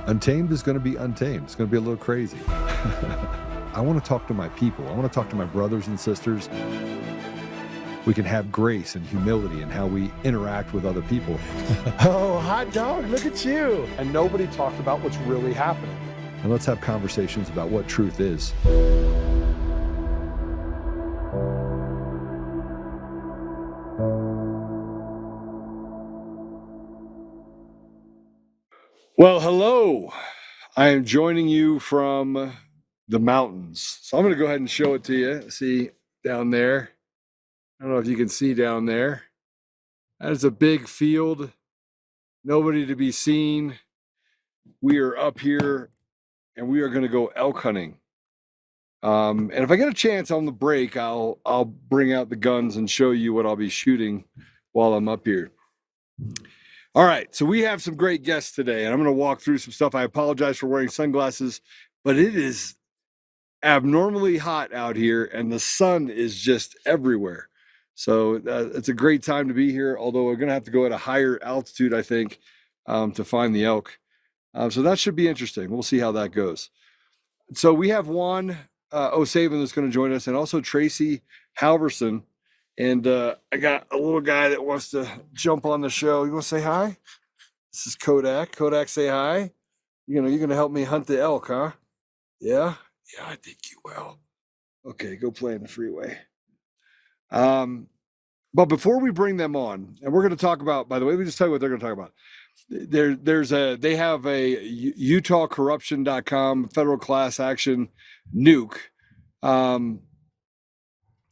Untamed is going to be untamed. It's going to be a little crazy. I want to talk to my people. I want to talk to my brothers and sisters. We can have grace and humility in how we interact with other people. Oh, hot dog, look at you. And nobody talked about what's really happening. And let's have conversations about what truth is. Well, hello. I am joining you from the mountains. So I'm going to go ahead and show it to you. See down there. I don't know if you can see down there. That is a big field. Nobody to be seen. We are up here and we are going to go elk hunting. And if I get a chance on the break, I'll bring out the guns and show you what I'll be shooting while I'm up here. All right, so we have some great guests today, and I'm going to walk through some stuff. I apologize for wearing sunglasses, but it is abnormally hot out here, and the sun is just everywhere. So it's a great time to be here, although we're going to have to go at a higher altitude, I think, to find the elk. So that should be interesting. We'll see how that goes. So we have Juan O'Savin that's going to join us, and also Tracie Halvorsen. And I got a little guy that wants to jump on the show. You want to say hi? This is Kodak. Kodak, say hi. You're going to help me hunt the elk, huh? Yeah? Yeah, I think you will. Okay, go play in the freeway. But before we bring them on, and we're going to talk about, by the way, let me just tell you what they're going to talk about. They have a UtahCorruption.com federal class action nuke.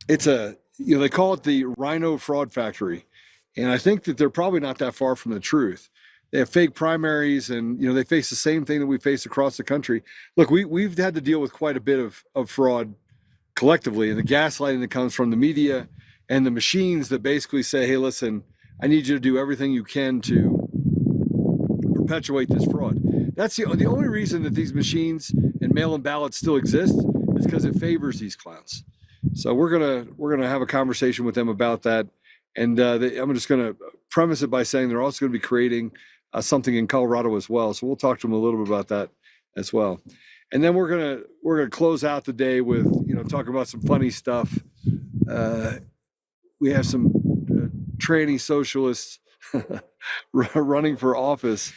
It's a, they call it the RINO fraud factory. And I think that they're probably not that far from the truth. They have fake primaries and, they face the same thing that we face across the country. Look, we've had to deal with quite a bit of fraud collectively, and the gaslighting that comes from the media and the machines that basically say, hey, listen, I need you to do everything you can to perpetuate this fraud. That's the only reason that these machines and mail-in ballots still exist is because it favors these clowns. So we're gonna have a conversation with them about that, and I'm just gonna premise it by saying they're also going to be creating something in Colorado as well. So we'll talk to them a little bit about that as well, and then we're gonna close out the day with talking about some funny stuff. We have some tranny socialists running for office,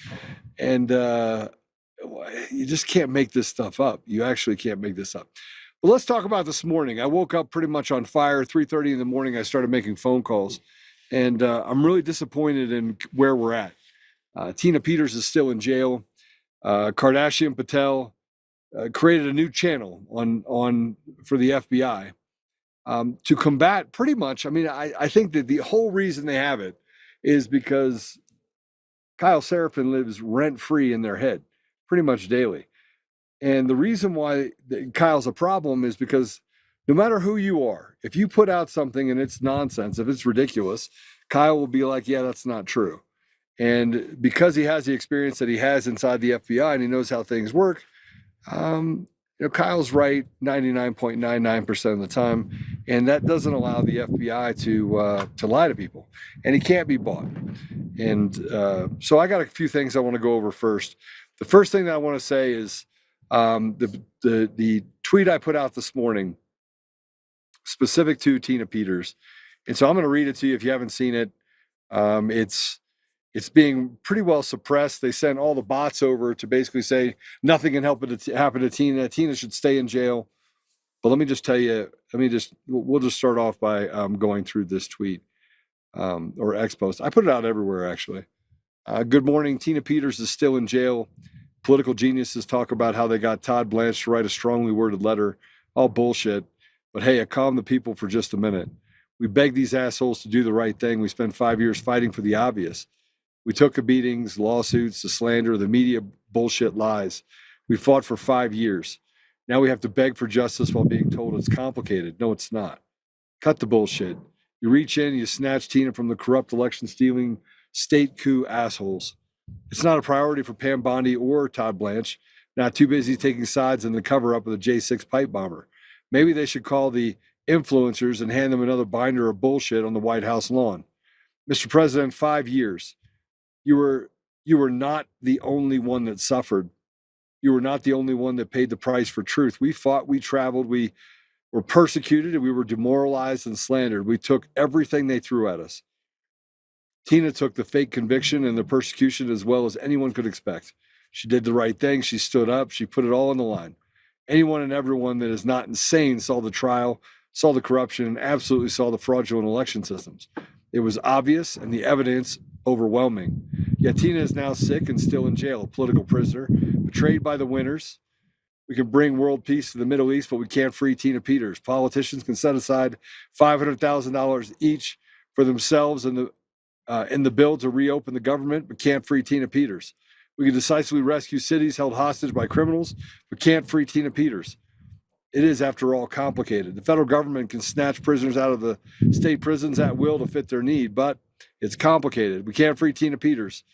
and you just can't make this stuff up. You actually can't make this up. But let's talk about this morning. I woke up pretty much on fire. 3:30 in the morning, I started making phone calls, and I'm really disappointed in where we're at. Tina Peters is still in jail. Kardashian Patel created a new channel for the FBI to combat pretty much. I mean, I think that the whole reason they have it is because Kyle Seraphin lives rent-free in their head pretty much daily. And the reason why Kyle's a problem is because no matter who you are, if you put out something and it's nonsense, if it's ridiculous, Kyle will be like, yeah, that's not true. And because he has the experience that he has inside the FBI and he knows how things work, Kyle's right 99.99% of the time. And that doesn't allow the FBI to lie to people. And he can't be bought. And so I got a few things I want to go over first. The first thing that I want to say is, the tweet I put out this morning specific to Tina Peters. And so I'm going to read it to you if you haven't seen it. It's being pretty well suppressed. They sent all the bots over to basically say nothing can happen to Tina. Tina should stay in jail. But let me just tell you, we'll just start off by going through this tweet or X post. I put it out everywhere, actually. Good morning. Tina Peters is still in jail. Political geniuses talk about how they got Todd Blanche to write a strongly worded letter. All bullshit. But hey, I calmed the people for just a minute. We begged these assholes to do the right thing. We spent 5 years fighting for the obvious. We took the beatings, lawsuits, the slander, the media bullshit lies. We fought for 5 years. Now we have to beg for justice while being told it's complicated. No, it's not. Cut the bullshit. You reach in, you snatch Tina from the corrupt election stealing state coup assholes. It's not a priority for Pam Bondi or Todd Blanche, not too busy taking sides in the cover-up of the J6 pipe bomber. Maybe they should call the influencers and hand them another binder of bullshit on the White House lawn. Mr. President, 5 years. You were not the only one that suffered. You were not the only one that paid the price for truth. We fought, we traveled, we were persecuted, and we were demoralized and slandered. We took everything they threw at us. Tina took the fake conviction and the persecution as well as anyone could expect. She did the right thing. She stood up. She put it all on the line. Anyone and everyone that is not insane saw the trial, saw the corruption, and absolutely saw the fraudulent election systems. It was obvious and the evidence overwhelming. Yet Tina is now sick and still in jail, a political prisoner, betrayed by the winners. We can bring world peace to the Middle East, but we can't free Tina Peters. Politicians can set aside $500,000 each for themselves in the bill to reopen the government, but can't free Tina Peters. We can decisively rescue cities held hostage by criminals, but can't free Tina Peters. It is, after all, complicated. The federal government can snatch prisoners out of the state prisons at will to fit their need, but it's complicated. We can't free Tina Peters.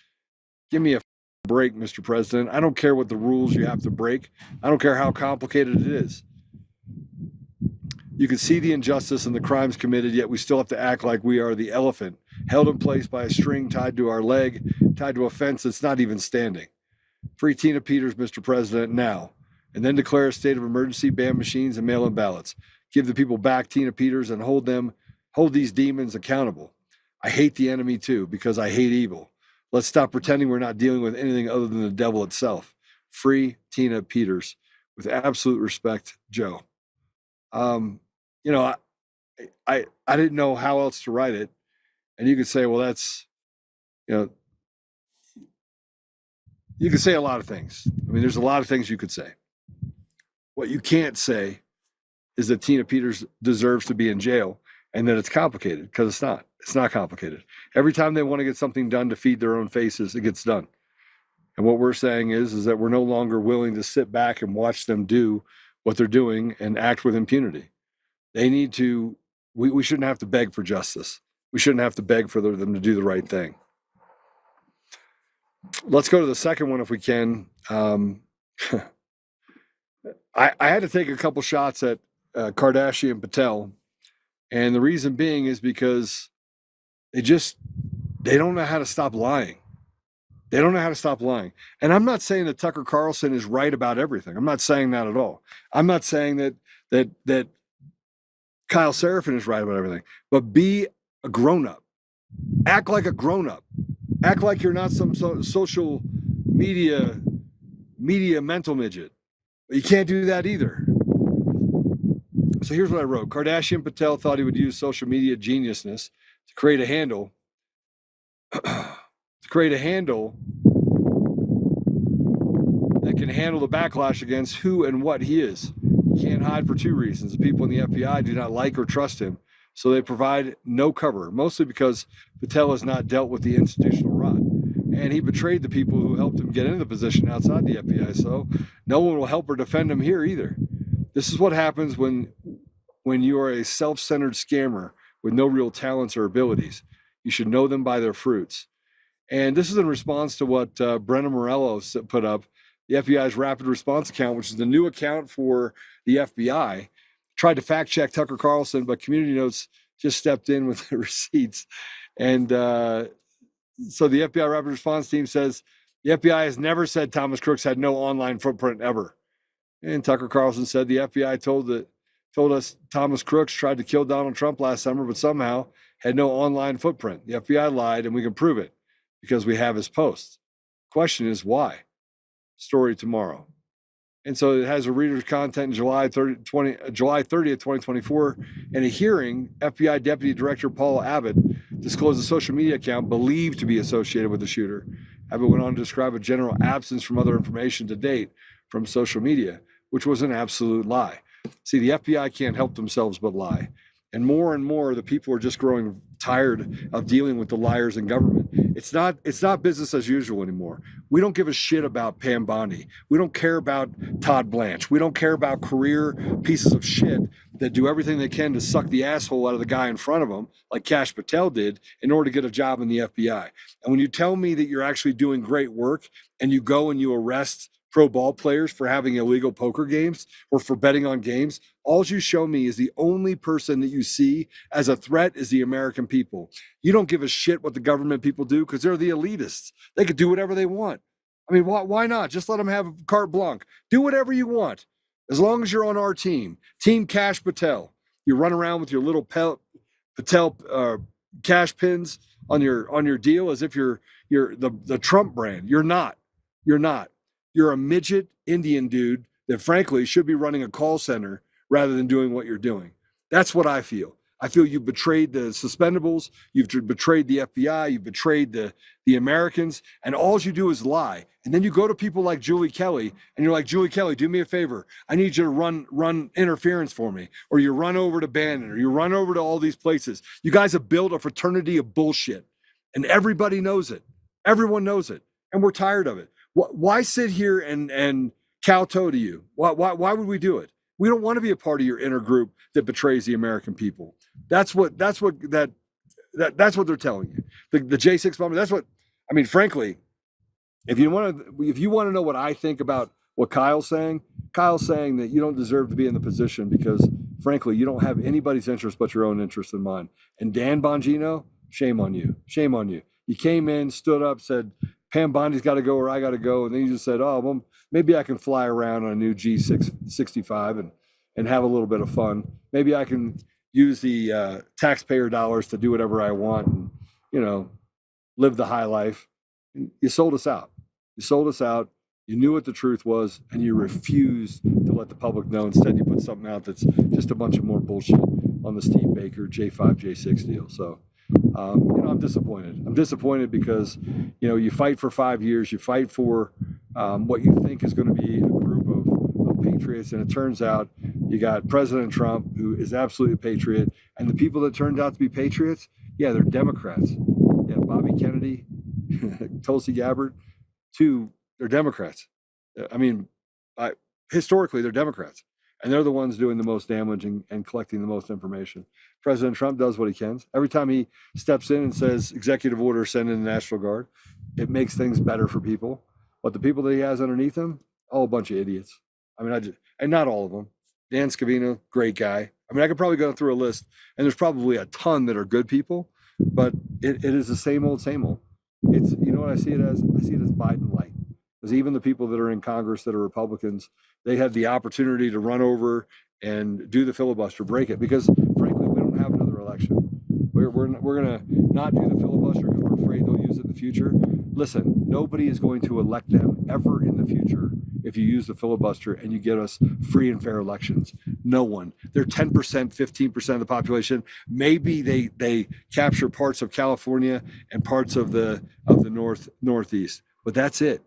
Give me a break, Mr. President. I don't care what the rules you have to break. I don't care how complicated it is. You can see the injustice and the crimes committed, yet we still have to act like we are the elephant, held in place by a string tied to our leg, tied to a fence that's not even standing. Free Tina Peters, Mr. President, now. And then declare a state of emergency, ban machines, and mail-in ballots. Give the people back Tina Peters and hold these demons accountable. I hate the enemy too, because I hate evil. Let's stop pretending we're not dealing with anything other than the devil itself. Free Tina Peters. With absolute respect, Joe. I didn't know how else to write it. And you could say, well, that's, you could say a lot of things. I mean, there's a lot of things you could say. What you can't say is that Tina Peters deserves to be in jail and that it's complicated, because it's not. It's not complicated. Every time they want to get something done to feed their own faces, it gets done. And what we're saying is that we're no longer willing to sit back and watch them do what they're doing and act with impunity. They need to, we shouldn't have to beg for justice. We shouldn't have to beg for them to do the right thing. Let's go to the second one if we can. I had to take a couple shots at Kardashian Patel. And the reason being is because they don't know how to stop lying. They don't know how to stop lying. And I'm not saying that Tucker Carlson is right about everything. I'm not saying that at all. I'm not saying that Kyle Seraphin is right about everything. But be a grown-up. Act like a grown-up. Act like you're not some social media mental midget. But you can't do that either. So here's what I wrote. Kardashian Patel thought he would use social media geniusness to create a handle. That can handle the backlash against who and what he is. He can't hide for two reasons. The people in the FBI do not like or trust him, so they provide no cover, mostly because Patel has not dealt with the institutional rot. And he betrayed the people who helped him get into the position outside the FBI, so no one will help or defend him here either. This is what happens when you are a self-centered scammer with no real talents or abilities. You should know them by their fruits. And this is in response to what Brenna Morello put up, the FBI's rapid response account, which is the new account for the FBI. Tried to fact check Tucker Carlson, but Community Notes just stepped in with the receipts. And so the FBI rapid response team says, the FBI has never said Thomas Crooks had no online footprint ever. And Tucker Carlson said the FBI told us Thomas Crooks tried to kill Donald Trump last summer, but somehow had no online footprint. The FBI lied, and we can prove it because we have his posts. Question is why? Story tomorrow. And so it has a reader's content in July 30th, 2024. In a hearing, FBI Deputy Director Paul Abbott disclosed a social media account believed to be associated with the shooter. Abbott went on to describe a general absence from other information to date from social media, which was an absolute lie. See, the FBI can't help themselves but lie. And more, the people are just growing tired of dealing with the liars in government. It's not business as usual anymore. We don't give a shit about Pam Bondi. We don't care about Todd Blanche. We don't care about career pieces of shit that do everything they can to suck the asshole out of the guy in front of them, like Kash Patel did, in order to get a job in the FBI. And when you tell me that you're actually doing great work and you go and you arrest pro ball players for having illegal poker games or for betting on games, all you show me is the only person that you see as a threat is the American people. You don't give a shit what the government people do because they're the elitists. They could do whatever they want. I mean, why not? Just let them have carte blanche. Do whatever you want, as long as you're on our team. Team Cash Patel. You run around with your little Patel cash pins on your deal as if you're the Trump brand. You're not. You're not. You're a midget Indian dude that frankly should be running a call center rather than doing what you're doing. That's what I feel. I feel you've betrayed the suspendables, you've betrayed the FBI, you've betrayed the Americans, and all you do is lie. And then you go to people like Julie Kelly, and you're like, Julie Kelly, do me a favor. I need you to run interference for me. Or you run over to Bannon, or you run over to all these places. You guys have built a fraternity of bullshit, and everybody knows it. Everyone knows it, and we're tired of it. Why sit here and kowtow to you? Why would we do it? We don't want to be a part of your inner group that betrays the American people. That's what they're telling you. The J6 bomber. That's what I mean. Frankly, if you want to know what I think about what Kyle's saying that you don't deserve to be in the position because, frankly, you don't have anybody's interest but your own interest in mind. And Dan Bongino, shame on you. Shame on you. You came in, stood up, said, Pam Bondi's got to go or I got to go. And then you just said, oh, well, maybe I can fly around on a new G665 and have a little bit of fun. Maybe I can use the taxpayer dollars to do whatever I want and, live the high life. And you sold us out. You sold us out. You knew what the truth was, and you refused to let the public know. Instead, you put something out that's just a bunch of more bullshit on the Steve Baker J5, J6 deal. So, I'm disappointed. I'm disappointed because, you fight for 5 years. You fight for what you think is going to be a group of patriots, and it turns out you got President Trump, who is absolutely a patriot, and the people that turned out to be patriots, yeah, they're Democrats. Yeah, Bobby Kennedy, Tulsi Gabbard, they're Democrats. I mean, historically, they're Democrats, and they're the ones doing the most damage and collecting the most information. President Trump does what he can. Every time he steps in and says, executive order, send in the National Guard, it makes things better for people. But the people that he has underneath him, a bunch of idiots. I mean, and not all of them. Dan Scavino, great guy. I mean, I could probably go through a list, and there's probably a ton that are good people, but it is the same old, same old. It's, what I see it as? I see it as Biden light. Because even the people that are in Congress that are Republicans, they had the opportunity to run over and do the filibuster, break it, because frankly, we don't have another election. We're going to not do the filibuster because we're afraid they'll use it in the future. Listen, nobody is going to elect them ever in the future if you use the filibuster and you get us free and fair elections. No one. They're 10%, 15% of the population. Maybe they capture parts of California and parts of the Northeast, but that's it.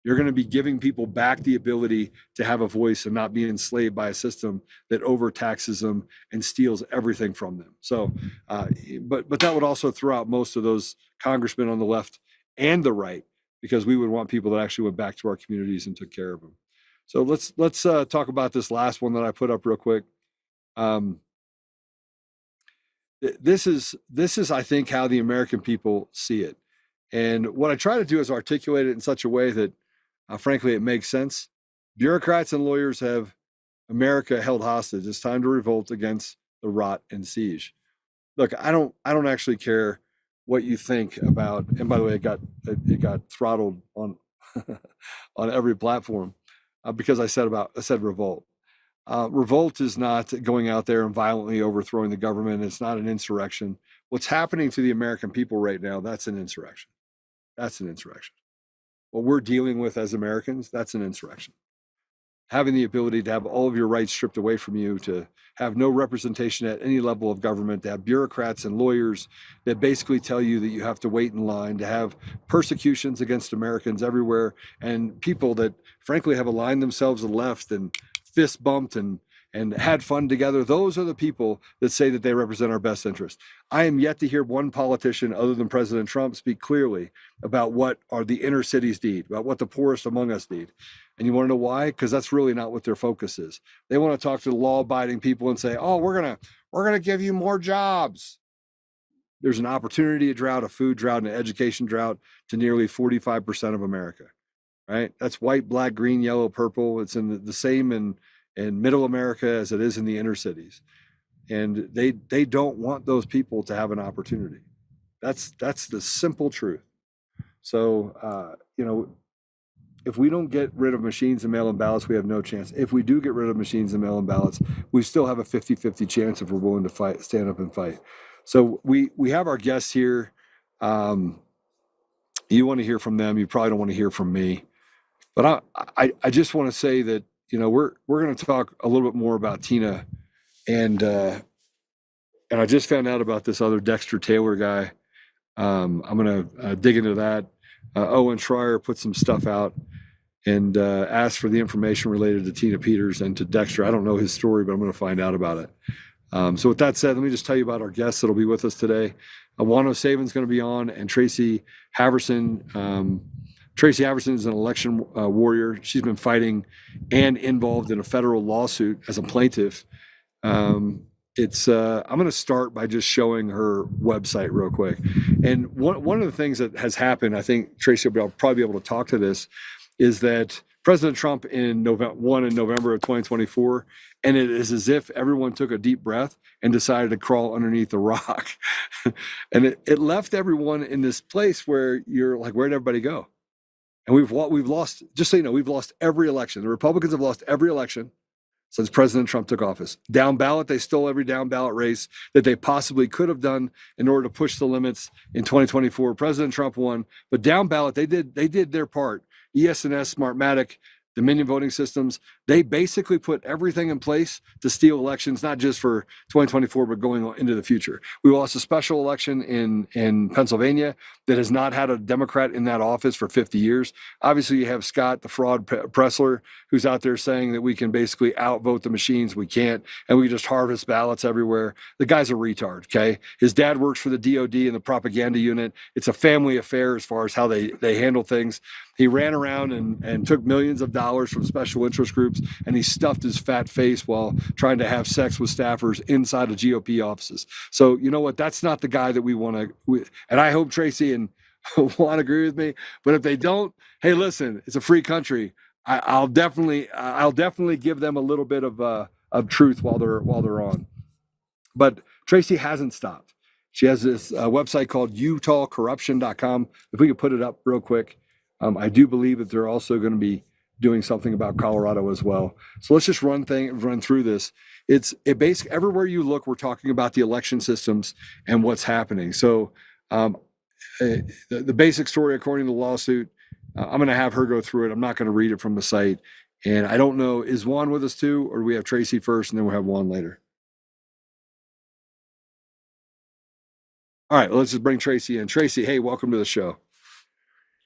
You're going to be giving people back the ability to have a voice and not be enslaved by a system that overtaxes them and steals everything from them. So, but that would also throw out most of those congressmen on the left and the right, because we would want people that actually went back to our communities and took care of them. So let's talk about this last one that I put up real quick. This is I think how the American people see it, and what I try to do is articulate it in such a way that, frankly, it makes sense. Bureaucrats and lawyers have America held hostage. It's time to revolt against the rot and siege. Look, I don't actually care what you think about. And by the way, it got throttled on on every platform because I said revolt. Revolt is not going out there and violently overthrowing the government. It's not an insurrection. What's happening to the American people right now, that's an insurrection. That's an insurrection. What we're dealing with as Americans, that's an insurrection. Having the ability to have all of your rights stripped away from you, to have no representation at any level of government, to have bureaucrats and lawyers that basically tell you that you have to wait in line, to have persecutions against Americans everywhere, and people that frankly have aligned themselves to the left and fist bumped and had fun together. Those are the people that say that they represent our best interest. I am yet to hear one politician other than President Trump speak clearly about what are the inner cities need, about what the poorest among us need. And you want to know why? Because that's really not what their focus is. They want to talk to the law-abiding people and say, oh, we're gonna give you more jobs. There's an opportunity drought, a food drought, and an education drought to nearly 45% of America, right? That's white, black, green, yellow, purple. It's in the same in middle America as it is in the inner cities. And they don't want those people to have an opportunity. That's the simple truth. So, if we don't get rid of machines and mail-in ballots, we have no chance. If we do get rid of machines and mail-in ballots, we still have a 50-50 chance if we're willing to fight, stand up and fight. So we have our guests here. You want to hear from them. You probably don't want to hear from me. But I just want to say that, we're going to talk a little bit more about Tina, and I just found out about this other Dexter Taylor guy. I'm going to dig into that. Owen Schreier put some stuff out and asked for the information related to Tina Peters and to Dexter. I don't know his story, but I'm going to find out about it. So with that said, let me just tell you about our guests that'll be with us today. Juan O'Savin's going to be on, and Tracie Halvorsen. Tracie Halvorsen is an election warrior. She's been fighting and involved in a federal lawsuit as a plaintiff. I'm going to start by just showing her website real quick. And one of the things that has happened, I think Tracie will probably be able to talk to this, is that President Trump won in November of 2024, and it is as if everyone took a deep breath and decided to crawl underneath the rock. And it left everyone in this place where you're like, where'd everybody go? And we've lost, just so you know, we've lost every election. The Republicans have lost every election since President Trump took office. Down ballot, they stole every down ballot race that they possibly could have done in order to push the limits in 2024. President Trump won, but down ballot, they did their part. ES&S, Smartmatic, Dominion voting systems, they basically put everything in place to steal elections, not just for 2024, but going into the future. We lost a special election in Pennsylvania that has not had a Democrat in that office for 50 years. Obviously, you have Scott, the fraud Pressler, who's out there saying that we can basically outvote the machines. We can't, and we just harvest ballots everywhere. The guy's a retard, okay? His dad works for the DOD and the propaganda unit. It's a family affair as far as how they handle things. He ran around and took millions of dollars from special interest groups, and he stuffed his fat face while trying to have sex with staffers inside of GOP offices. So you know what? That's not the guy that we want to. And I hope Tracie and Juan agree with me. But if they don't, hey, listen, it's a free country. I'll definitely give them a little bit of truth while they're on. But Tracie hasn't stopped. She has this website called utahcorruption.com. If we could put it up real quick. I do believe that they're also going to be doing something about Colorado as well. So let's just run through this. It basically, everywhere you look, we're talking about the election systems and what's happening. So the basic story, according to the lawsuit, I'm going to have her go through it. I'm not going to read it from the site. And I don't know, is Juan with us too, or do we have Tracie first and then we'll have Juan later? All right, let's just bring Tracie in. Tracie, hey, welcome to the show.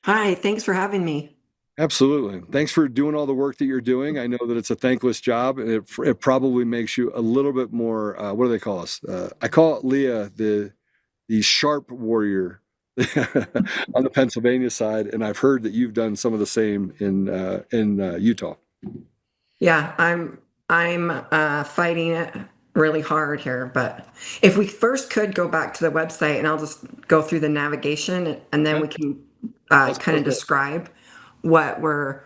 Hi, thanks for having me. Absolutely. Thanks for doing all the work that you're doing. I know that it's a thankless job, and it probably makes you a little bit more, what do they call us? I call it Leah, the sharp warrior on the Pennsylvania side, and I've heard that you've done some of the same in Utah. Yeah, I'm fighting it really hard here, but if we first could go back to the website, and I'll just go through the navigation, and then we can kind of describe what we're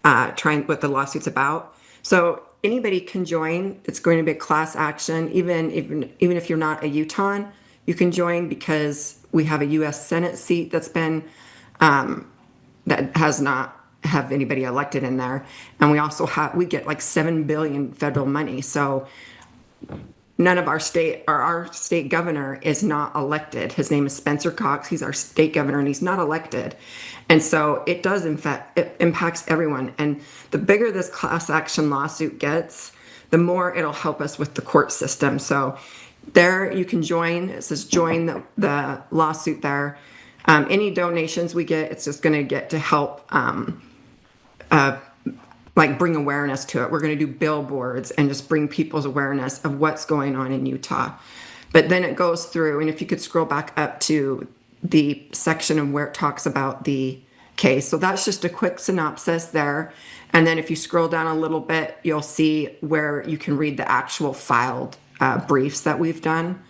what the lawsuit's about. So anybody can join. It's going to be a class action. Even if you're not a Utahn, you can join because we have a U.S. Senate seat that's been that has not have anybody elected in there, and we also we get like $7 billion federal money. So none of our state governor is not elected. His name is Spencer Cox. He's our state governor, and he's not elected. And so it does, in fact, it impacts everyone. And the bigger this class action lawsuit gets, the more it'll help us with the court system. So there you can join. It says join the lawsuit there. Any donations we get, it's just going to get to help like bring awareness to it. We're going to do billboards and just bring people's awareness of what's going on in Utah. But then it goes through, and if you could scroll back up to the section of where it talks about the case. So that's just a quick synopsis there. And then if you scroll down a little bit, you'll see where you can read the actual filed briefs that we've done.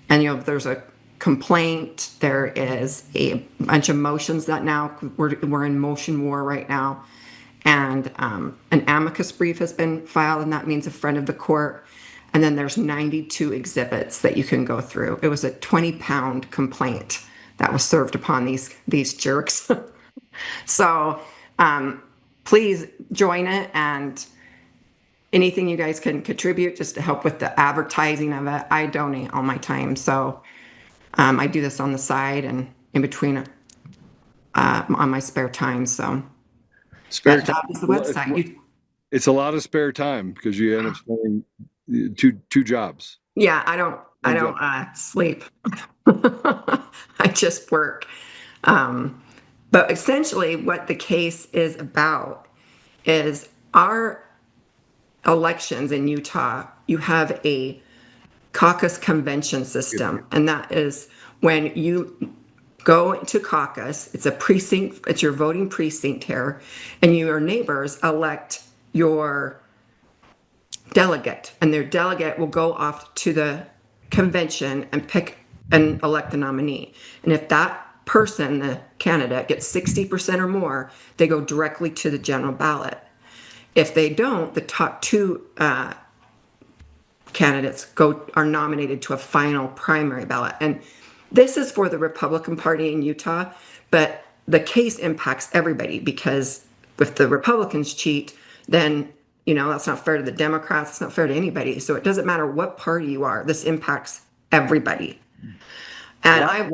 And there's a complaint. There is a bunch of motions that now we're in motion war right now. And an amicus brief has been filed, and that means a friend of the court. And then there's 92 exhibits that you can go through. It was a 20-pound complaint that was served upon these jerks. So please join it, and anything you guys can contribute just to help with the advertising of it. I donate all my time, so I do this on the side and in between on my spare time. So Spare that time. is the website. It's a lot of spare time because you end up spending two jobs. Yeah, I don't sleep. I just work. But essentially what the case is about is our elections in Utah, you have a caucus convention system. And that is when you go to caucus, it's a precinct, it's your voting precinct here, and your neighbors elect your delegate, and their delegate will go off to the convention and pick and elect the nominee. And if that person, the candidate, gets 60% or more, they go directly to the general ballot. If they don't, the top two candidates are nominated to a final primary ballot. And this is for the Republican Party in Utah, but the case impacts everybody, because if the Republicans cheat, then that's not fair to the Democrats. It's not fair to anybody. So it doesn't matter what party you are. This impacts everybody. And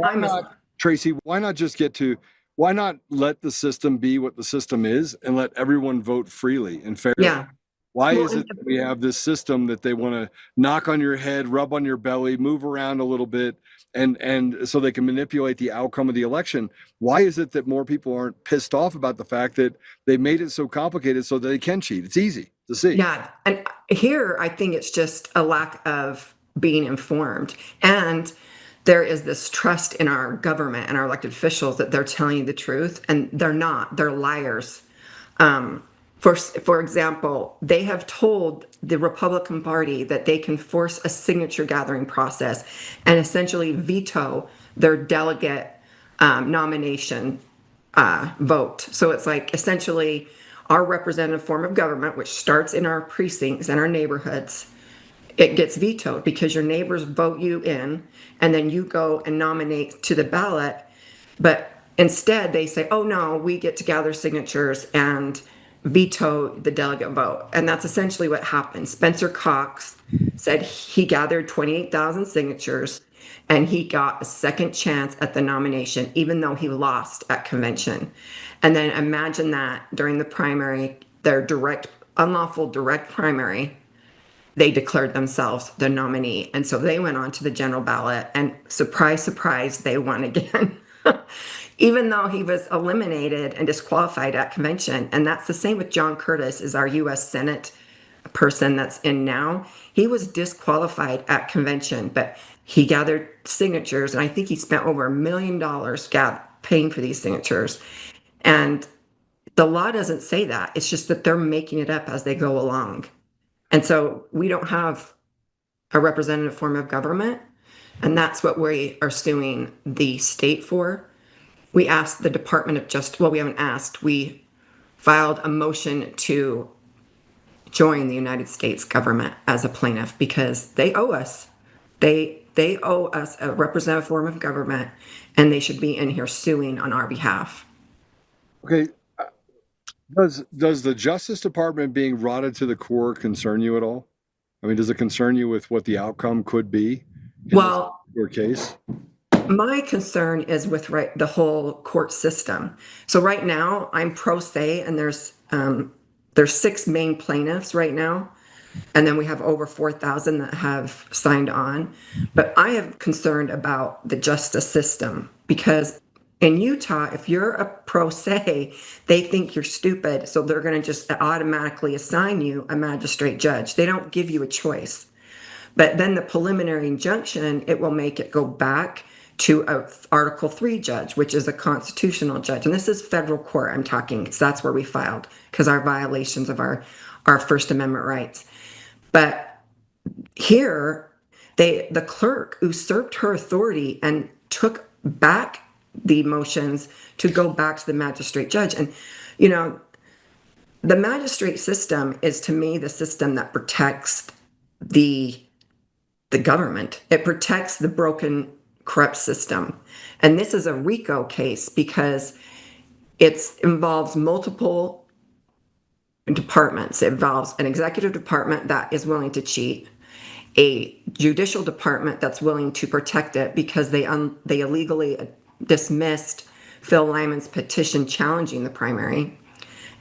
Tracie, why not let the system be what the system is and let everyone vote freely and fairly? Yeah. Why is it that we have this system that they want to knock on your head, rub on your belly, move around a little bit, and so they can manipulate the outcome of the election? Why is it that more people aren't pissed off about the fact that they made it so complicated so that they can cheat? It's easy to see. Yeah. And here, I think it's just a lack of being informed. And there is this trust in our government and our elected officials that they're telling you the truth, and they're not. They're liars. For example, they have told the Republican Party that they can force a signature gathering process and essentially veto their delegate nomination vote. So it's like essentially our representative form of government, which starts in our precincts and our neighborhoods, it gets vetoed because your neighbors vote you in, and then you go and nominate to the ballot. But instead they say, oh no, we get to gather signatures and veto the delegate vote. And that's essentially what happened. Spencer Cox said he gathered 28,000 signatures and he got a second chance at the nomination, even though he lost at convention. And then imagine that during the primary, their unlawful direct primary, they declared themselves the nominee. And so they went on to the general ballot, and surprise, surprise, they won again. Even though he was eliminated and disqualified at convention. And that's the same with John Curtis, is our U.S. Senate person that's in now. He was disqualified at convention, but he gathered signatures, and I think he spent over $1 million paying for these signatures. And the law doesn't say that. It's just that they're making it up as they go along. And so we don't have a representative form of government, and that's what we are suing the state for. We asked the Department of Justice, well, we haven't asked, we filed a motion to join the United States government as a plaintiff because they owe us. They owe us a representative form of government, and they should be in here suing on our behalf. Okay. Does the Justice Department being rotted to the core concern you at all? I mean, does it concern you with what the outcome could be in your case? My concern is with the whole court system. So right now I'm pro se, and there's 6 main plaintiffs right now. And then we have over 4,000 that have signed on. But I am concerned about the justice system, because in Utah, if you're a pro se, they think you're stupid. So they're going to just automatically assign you a magistrate judge. They don't give you a choice. But then the preliminary injunction, it will make it go back to a Article 3 judge, which is a constitutional judge. And this is federal court I'm talking, because that's where we filed, because our violations of our First Amendment rights. But here, the clerk usurped her authority and took back the motions to go back to the magistrate judge. And, the magistrate system is, to me, the system that protects the government. It protects the broken, corrupt system. And this is a RICO case because it involves multiple departments. It involves an executive department that is willing to cheat, a judicial department that's willing to protect it because they illegally dismissed Phil Lyman's petition challenging the primary.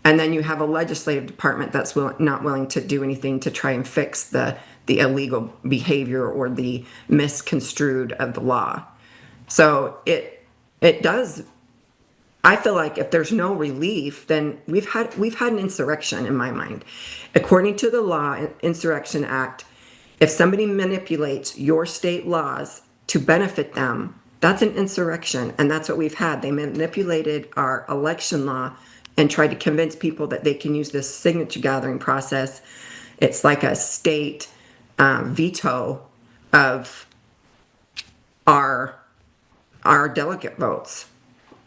And then you have a legislative department that's not willing to do anything to try and fix the illegal behavior or the misconstrued of the law. So it does. I feel like if there's no relief, then we've had an insurrection in my mind. According to the law, Insurrection Act, if somebody manipulates your state laws to benefit them, that's an insurrection, and that's what we've had. They manipulated our election law and tried to convince people that they can use this signature gathering process. It's like a state veto of our delegate votes,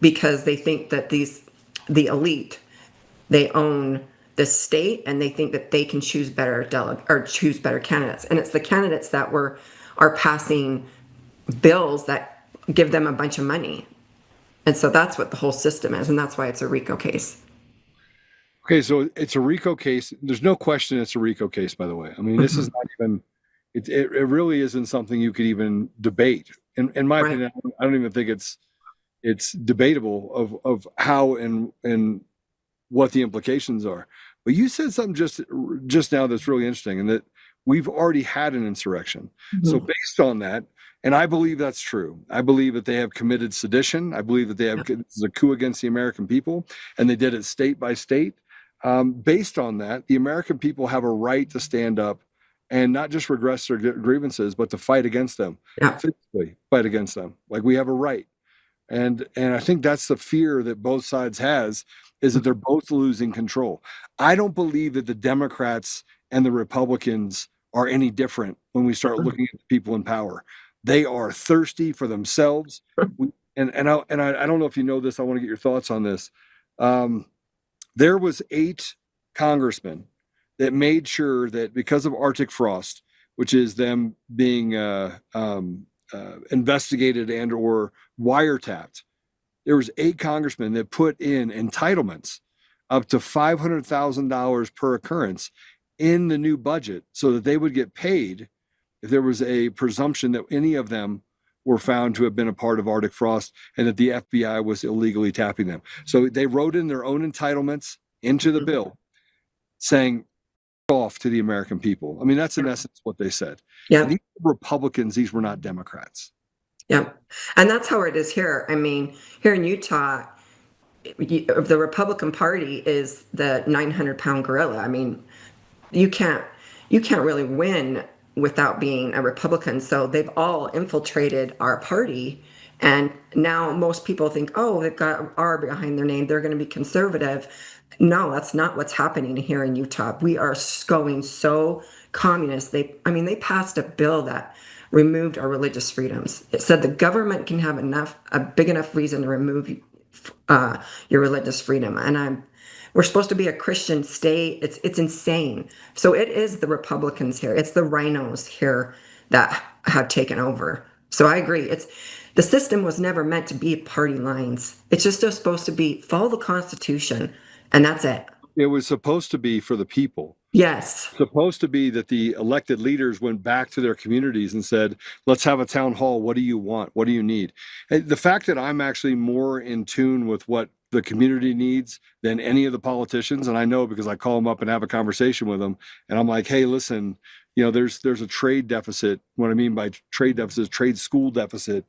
because they think that the elite, they own the state, and they think that they can choose better choose better candidates. And it's the candidates that are passing bills that give them a bunch of money. And so that's what the whole system is, and that's why it's a RICO case. Okay, so it's a RICO case. There's no question it's a RICO case, by the way. I mean, this is not even, it really isn't something you could even debate. In my opinion, I don't even think it's debatable of how and what the implications are. But you said something just now that's really interesting, and that we've already had an insurrection. So based on that, and I believe that's true. I believe that they have committed sedition. I believe that this is a coup against the American people, and they did it state by state. Based on that, the American people have a right to stand up and not just regress their grievances, but to fight against them, physically fight against them. Like, we have a right. And I think that's the fear that both sides has, is that they're both losing control. I don't believe that the Democrats and the Republicans are any different when we start looking at the people in power. They are thirsty for themselves. And I don't know if you know this. I want to get your thoughts on this. There was 8 congressmen that made sure that because of Arctic frost, which is them being investigated and or wiretapped, there was 8 congressmen that put in entitlements up to $500,000 per occurrence in the new budget, so that they would get paid if there was a presumption that any of them were found to have been a part of Arctic frost and that the FBI was illegally tapping them. So they wrote in their own entitlements into the bill, saying off to the American people. I mean, that's in essence what they said. Yeah. And these were Republicans, these were not Democrats. Yeah. And that's how it is here. I mean, here in Utah, the Republican Party is the 900-pound gorilla. I mean, you can't really win without being a Republican. So they've all infiltrated our party. And now most people think, oh, they've got R behind their name, they're going to be conservative. No, that's not what's happening here in Utah. We are going so communist. They passed a bill that removed our religious freedoms. It said the government can have a big enough reason to remove your religious freedom. And we're supposed to be a Christian state. It's insane. So it is the Republicans here. It's the RINOs here that have taken over. So I agree. The system was never meant to be party lines. It's just supposed to be follow the Constitution, and that's it. It was supposed to be for the people. Yes. Supposed to be that the elected leaders went back to their communities and said, let's have a town hall. What do you want? What do you need? And the fact that I'm actually more in tune with what the community needs than any of the politicians, and I know because I call them up and have a conversation with them, and I'm like, hey, listen, there's a trade deficit. What I mean by trade deficit is trade school deficit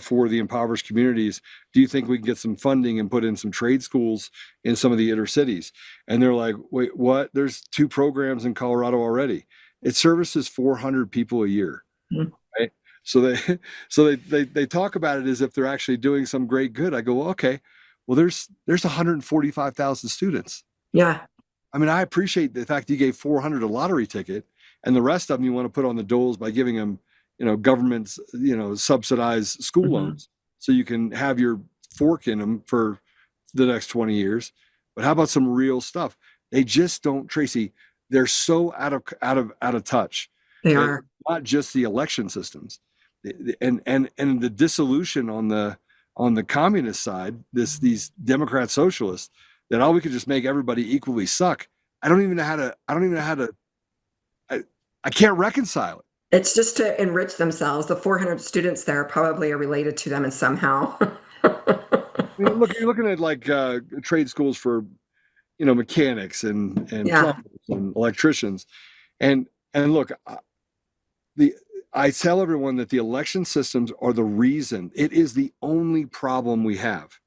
for the impoverished communities. Do you think we can get some funding and put in some trade schools in some of the inner cities? And they're like, wait, what? There's 2 programs in Colorado already. It services 400 people a year. Mm-hmm. Right? So they talk about it as if they're actually doing some great good. I go, well, okay, well, there's 145,000 students. Yeah. I mean, I appreciate the fact you gave 400 a lottery ticket, and the rest of them you want to put on the doles by giving them, government's, subsidized school loans, so you can have your fork in them for the next 20 years. But how about some real stuff? They just don't, Tracie. They're so out of touch. They are. Not just the election systems, and the dissolution on the communist side. These Democrat socialists, that we could just make everybody equally suck. I don't even know how to. I can't reconcile it. It's just to enrich themselves. The 400 students there probably are related to them and somehow. Look, you're looking at like trade schools for, mechanics and Yeah. plumbers and electricians, and look, I tell everyone that the election systems are the reason. It is the only problem we have,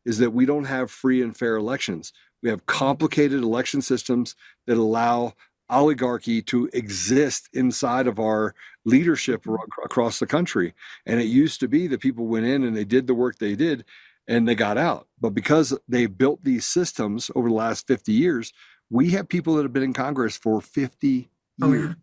is that we don't have free and fair elections. We have complicated election systems that allow oligarchy to exist inside of our leadership across the country. And it used to be that people went in and they did the work they did and they got out. But because they built these systems over the last 50 years, we have people that have been in Congress for 50 years.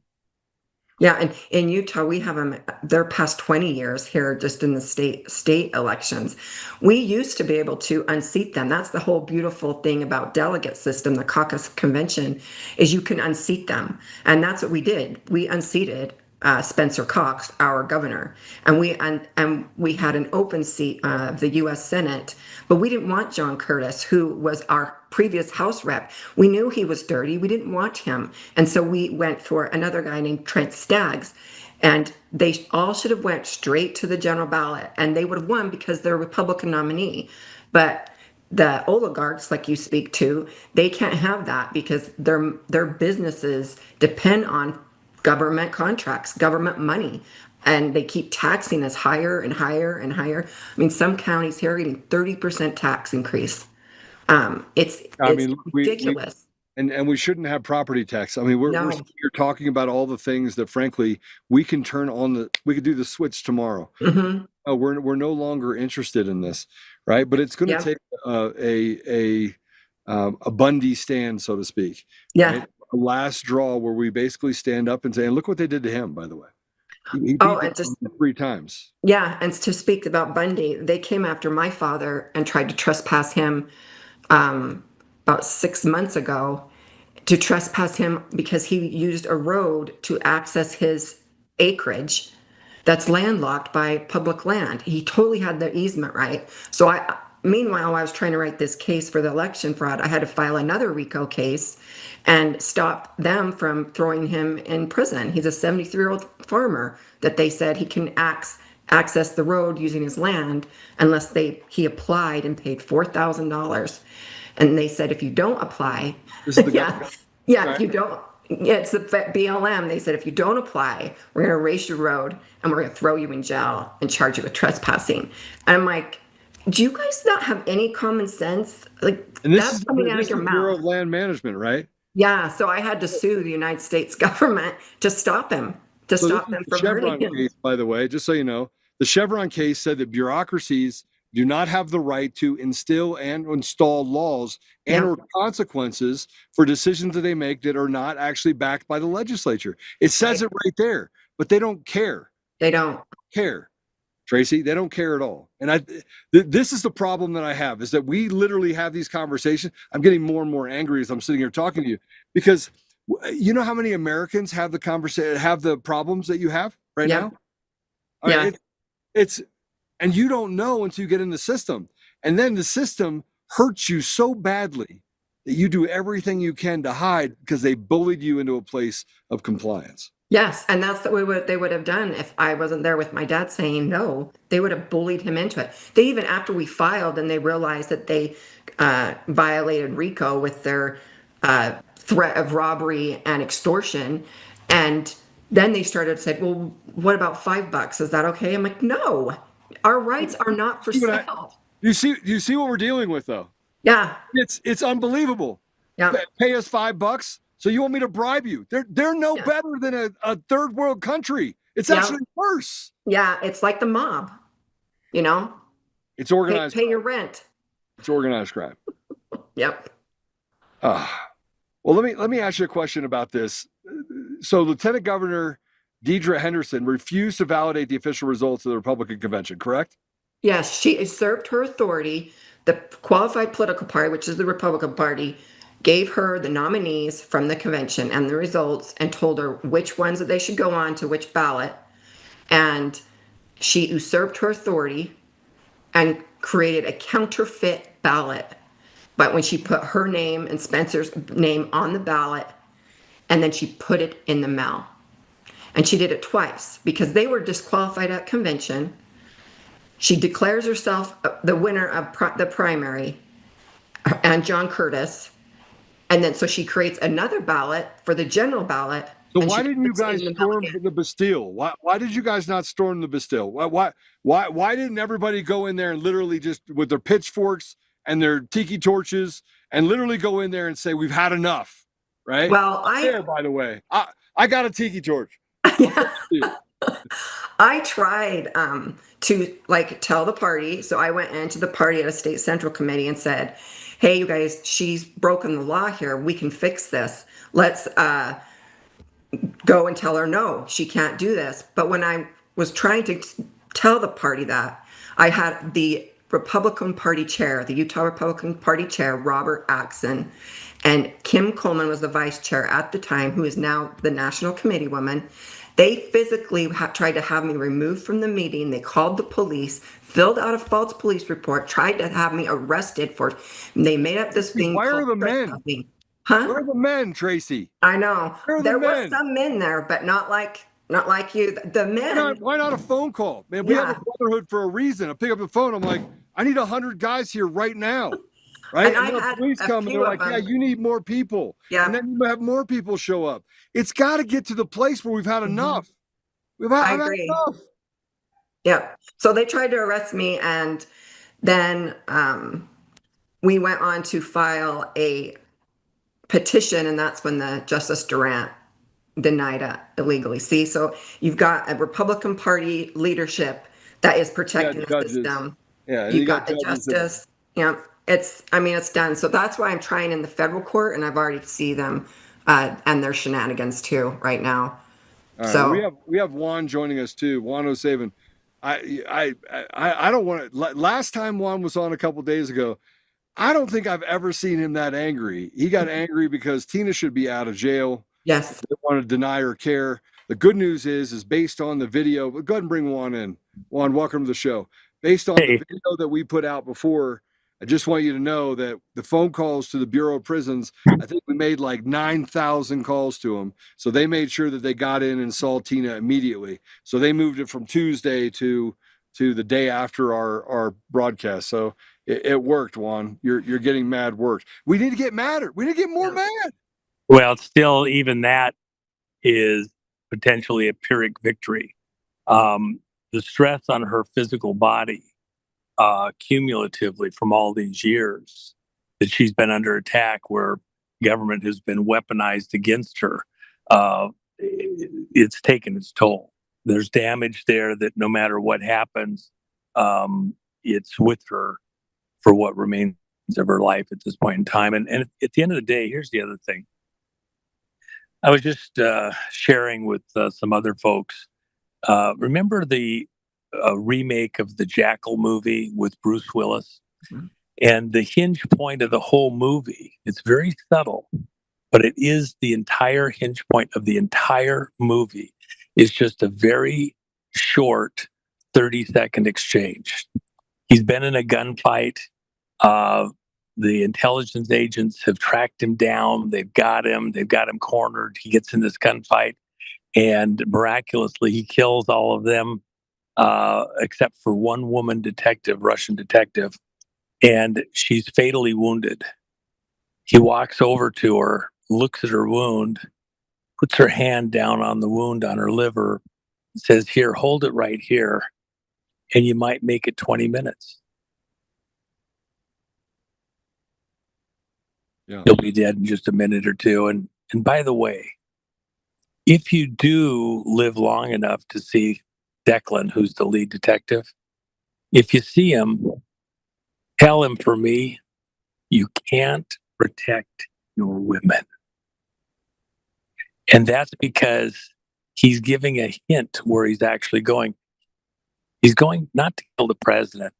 Yeah, and in Utah, we have them, they're past 20 years here just in the state elections. We used to be able to unseat them. That's the whole beautiful thing about delegate system, the caucus convention, is you can unseat them. And that's what we did. We unseated Spencer Cox, our governor, and we had an open seat of the U.S. Senate, but we didn't want John Curtis, who was our previous House rep. We knew he was dirty. We didn't want him, and so we went for another guy named Trent Staggs, and they all should have went straight to the general ballot, and they would have won because they're a Republican nominee, but the oligarchs, like you speak to, they can't have that because their businesses depend on government contracts, government money, and they keep taxing us higher and higher and higher. I mean, some counties here are getting 30% tax increase. It's ridiculous. And we shouldn't have property tax. I mean, we're here talking about all the things that, frankly, we can turn on we could do the switch tomorrow. Mm-hmm. We're no longer interested in this, right? But it's going to take a Bundy stand, so to speak. Yeah. Right? A last draw where we basically stand up and say, and look what they did to him, by the way. He beat and just 3 times. Yeah, and to speak about Bundy, they came after my father and tried to trespass him about 6 months ago, to trespass him because he used a road to access his acreage that's landlocked by public land. He totally had the easement right. So meanwhile, I was trying to write this case for the election fraud. I had to file another RICO case and stop them from throwing him in prison. He's a 73-year-old farmer that they said he can access the road using his land unless he applied and paid $4,000. And they said, if you don't apply, if you don't, it's the BLM. They said, if you don't apply, we're going to erase your road and we're going to throw you in jail and charge you with trespassing. And I'm like, do you guys not have any common sense? Like, and that's coming out of your mouth. Bureau of Land Management, right? Yeah. So I had to sue the United States government to stop him, stop them from hurting him. Case, by the way, just so you know, the Chevron case said that bureaucracies do not have the right to instill and install laws and or consequences for decisions that they make that are not actually backed by the legislature. It says it right there, but they don't care. They don't care. Tracy, they don't care at all. And this is the problem that I have, is that we literally have these conversations. I'm getting more and more angry as I'm sitting here talking to you, because you know how many Americans have the problems that you have right now? Yeah. And you don't know until you get in the system. And then the system hurts you so badly that you do everything you can to hide because they bullied you into a place of compliance. Yes, and that's what they would have done if I wasn't there with my dad saying no. They would have bullied him into it. They even, after we filed and they realized that they violated RICO with their threat of robbery and extortion, and then they started to say, well, what about $5? Is that okay? I'm like, no, our rights are not for sale. You see what we're dealing with, though? Yeah. It's unbelievable. Yeah. Pay us $5. So you want me to bribe you? They're no better than a third world country. It's actually worse. Yeah, it's like the mob. You know? It's organized. Pay your rent. It's organized crime. Yep. Well, let me ask you a question about this. So Lieutenant Governor Deidre Henderson refused to validate the official results of the Republican convention, correct? Yes, she usurped her authority. The qualified political party, which is the Republican Party, gave her the nominees from the convention and the results and told her which ones that they should go on to which ballot. And she usurped her authority and created a counterfeit ballot But when she put her name and Spencer's name on the ballot, and then she put it in the mail. And she did it twice because they were disqualified at convention. She declares herself the winner of the primary and John Curtis. And then so she creates another ballot for the general ballot. So why didn't you guys storm the Bastille? Why did you guys not storm the Bastille? Why didn't everybody go in there and literally just with their pitchforks and their tiki torches and literally go in there and say, we've had enough, right? Well, by the way, I got a tiki torch. Yeah. I tried to like tell the party. So I went into the party at a state central committee and said, hey, you guys, she's broken the law here. We can fix this. Let's go and tell her, no, she can't do this. But when I was trying to tell the party that, I had the Republican Party chair, the Utah Republican Party chair, Robert Axon, and Kim Coleman was the vice chair at the time, who is now the national committee woman. They physically tried to have me removed from the meeting. They called the police, filled out a false police report, tried to have me arrested they made up this thing. Why are the men? Huh? Where are the men, Tracy? I know. There were some men there, but not like you. The men. Why not a phone call? Man, we have a brotherhood for a reason. I pick up the phone. I'm like, I need 100 guys here right now. Right? And then the police come and they're like, yeah, you need more people. Yeah. And then you have more people show up. It's got to get to the place where we've had enough. I agree. Enough. Yeah. So they tried to arrest me, and then we went on to file a petition, and that's when the Justice Durant denied it illegally. See, so you've got a Republican Party leadership that is protecting the system. Yeah, you've got the justice. Yeah, it's done. So that's why I'm trying in the federal court, and I've already see them and their shenanigans too right now. Right, so we have Juan joining us too. Juan O'Savin. I don't want to. Last time Juan was on a couple days ago, I don't think I've ever seen him that angry. He got angry because Tina should be out of jail. Yes. They want to deny her care. The good news is based on the video. Go ahead and bring Juan in. Juan, welcome to the show. Based on the video that we put out before, I just want you to know that the phone calls to the Bureau of Prisons, I think we made like 9,000 calls to them. So they made sure that they got in and saw Tina immediately. So they moved it from Tuesday to the day after our broadcast. So it worked, Juan. You're getting mad worked. We need to get madder. We need to get more mad. Well, still, even that is potentially a Pyrrhic victory. The stress on her physical body, cumulatively from all these years that she's been under attack, where government has been weaponized against her, it's taken its toll. There's damage there that no matter what happens, it's with her for what remains of her life at this point in time. And at the end of the day, here's the other thing. I was just sharing with some other folks. Remember the remake of the Jackal movie with Bruce Willis? Mm-hmm. And the hinge point of the whole movie, it's very subtle, but it is the entire hinge point of the entire movie. It's just a very short 30-second exchange. He's been in a gunfight. The intelligence agents have tracked him down. They've got him cornered. He gets in this gunfight, and miraculously he kills all of them, except for one woman detective, Russian detective, and she's fatally wounded. He walks over to her, looks at her wound, puts her hand down on the wound on her liver, says, "Here, hold it right here, and you might make it 20 minutes. Yeah. You'll be dead in just a minute or two." And by the way, if you do live long enough to see Declan, who's the lead detective, if you see him, tell him, for me, you can't protect your women. And that's because he's giving a hint where he's actually going. He's going not to kill the president,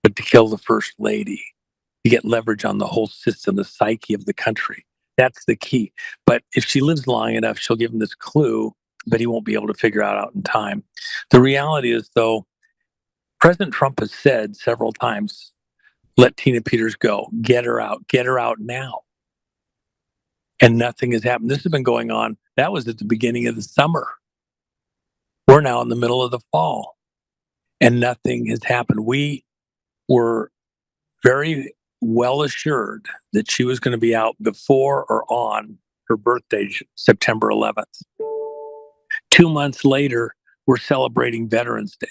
but to kill the first lady, to get leverage on the whole system, the psyche of the country. That's the key. But if she lives long enough, she'll give him this clue, but he won't be able to figure out in time. The reality is, though, President Trump has said several times, let Tina Peters go, get her out now. And nothing has happened. This has been going on. That was at the beginning of the summer. We're now in the middle of the fall, and nothing has happened. We were very well assured that she was going to be out before or on her birthday, September 11th. 2 months later, we're celebrating Veterans Day.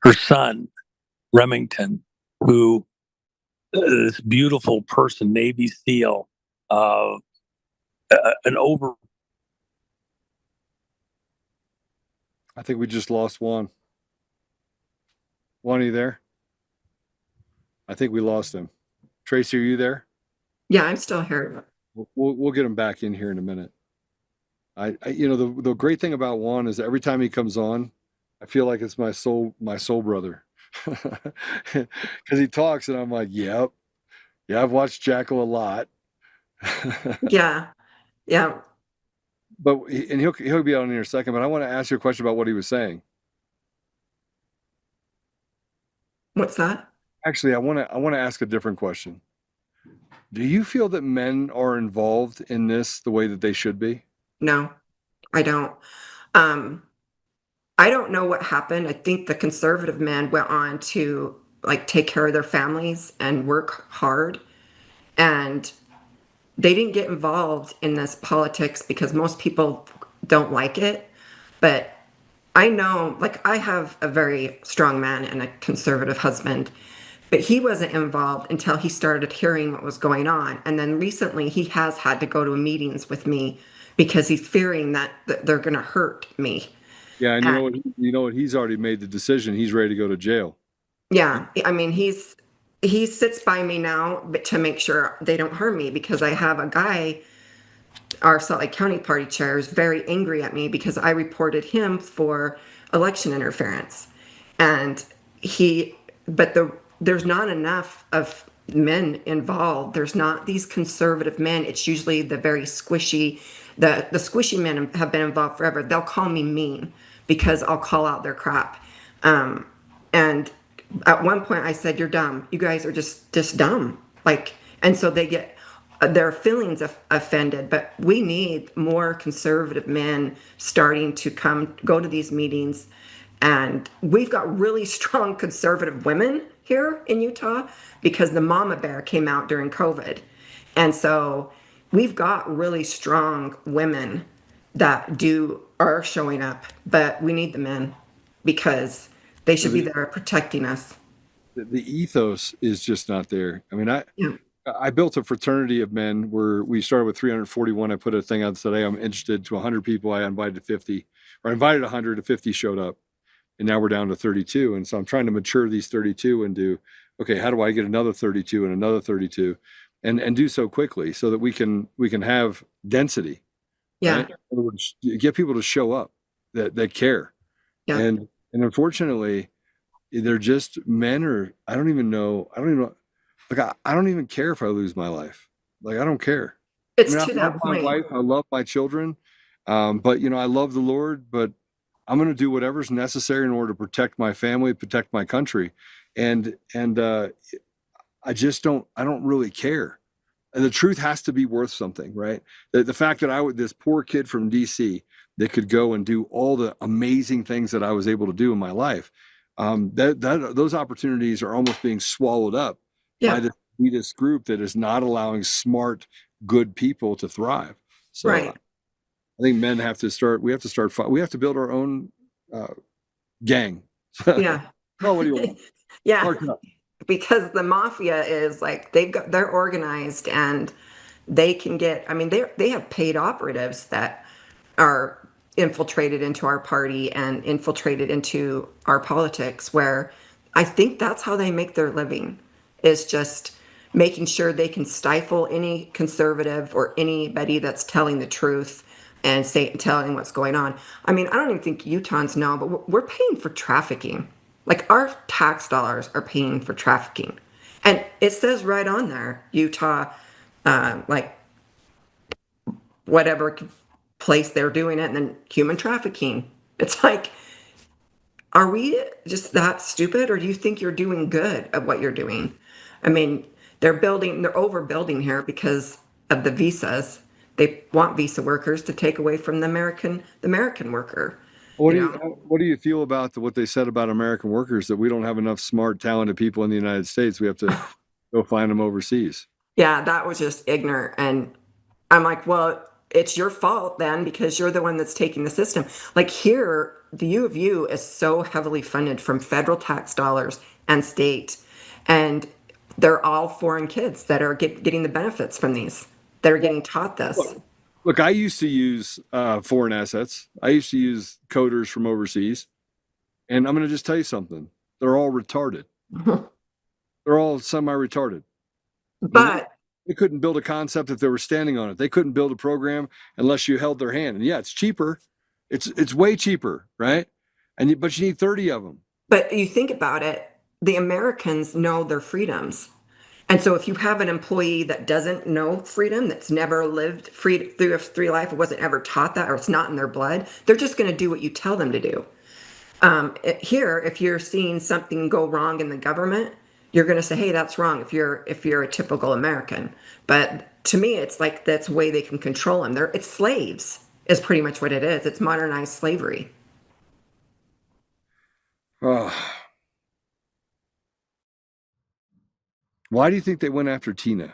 Her son, Remington, who this beautiful person, Navy SEAL, an over. I think we just lost Juan. Juan, are you there? I think we lost him. Tracy, are you there? Yeah, I'm still here. We'll get him back in here in a minute. The great thing about Juan is every time he comes on, I feel like it's my soul brother, because he talks and I'm like, yep, yeah, I've watched Jackal a lot. Yeah, But he'll be on in a second. But I want to ask you a question about what he was saying. what's that? Actually, I want to ask a different question. Do you feel that men are involved in this the way that they should be? No, I don't. I don't know what happened. I think the conservative men went on to like take care of their families and work hard, and they didn't get involved in this politics because most people don't like it. But I know, like, I have a very strong man and a conservative husband, but he wasn't involved until he started hearing what was going on. And then recently he has had to go to meetings with me because he's fearing that they're going to hurt me. Yeah, and you know what? He's already made the decision. He's ready to go to jail. Yeah, I mean, he sits by me now, but to make sure they don't hurt me, because I have a guy, our Salt Lake County party chair, is very angry at me because I reported him for election interference, and there's not enough of men involved. There's not these conservative men. It's usually the very squishy, the squishy men have been involved forever. They'll call me mean because I'll call out their crap, and at one point I said, "You're dumb. You guys are just dumb." Like, and so they get their feelings offended. But we need more conservative men starting to go to these meetings, and we've got really strong conservative women here in Utah because the mama bear came out during COVID, and so we've got really strong women that are showing up. But we need the men because they should be there protecting us. The ethos is just not there. I mean, Yeah. I built a fraternity of men where we started with 341. I put a thing out today. I'm interested to 100 people. I invited 50, or I invited 100 to 50 showed up. And now we're down to 32. And so I'm trying to mature these 32 and do, okay, how do I get another 32 and another 32 and do so quickly so that we can have density. Yeah. Right? In other words, get people to show up that care. Yeah. And unfortunately, they're just men, or I don't even know. Like, I don't even care if I lose my life. Like, I don't care. It's I to love that my point. wife. I love my children. But I love the Lord, but I'm going to do whatever's necessary in order to protect my family, protect my country. And I don't really care. And the truth has to be worth something, right? The fact that this poor kid from DC that could go and do all the amazing things that I was able to do in my life, those opportunities are almost being swallowed up by this elitist group that is not allowing smart, good people to thrive. So Right. I think men have to start. We have to build our own gang. Yeah. Oh, what do you want? Yeah. Because the mafia is like, they're organized, and they can get, I mean, they have paid operatives that are infiltrated into our party and infiltrated into our politics, where I think that's how they make their living, is just making sure they can stifle any conservative or anybody that's telling the truth and telling what's going on. I mean, I don't even think Utahns know, but we're paying for trafficking. Like, our tax dollars are paying for trafficking. And it says right on there, Utah, like, whatever place they're doing it, and then human trafficking. It's like, are we just that stupid, or do you think you're doing good at what you're doing? I mean, they're overbuilding here because of the visas. They want visa workers to take away from the American worker. What You do know? you what do you feel about what they said about American workers, that we don't have enough smart, talented people in the United States? We have to go find them overseas. Yeah, that was just ignorant. And I'm like, well, it's your fault then because you're the one that's taking the system. Like here, the U of U is so heavily funded from federal tax dollars and state. And they're all foreign kids that are getting the benefits from these, that are getting taught this. Look, I used to use foreign assets. I used to use coders from overseas. And I'm going to just tell you something. They're all retarded. They're all semi-retarded. But They couldn't build a concept if they were standing on it. They couldn't build a program unless you held their hand. And yeah, it's cheaper. It's way cheaper, right? But you need 30 of them. But you think about it, the Americans know their freedoms. And so if you have an employee that doesn't know freedom, that's never lived free through life, wasn't ever taught that, or it's not in their blood, they're just going to do what you tell them to do. Here, if you're seeing something go wrong in the government, you're going to say, hey, that's wrong if you're a typical American. But to me, it's like that's the way they can control them. It's slaves is pretty much what it is. It's modernized slavery. Why do you think they went after Tina?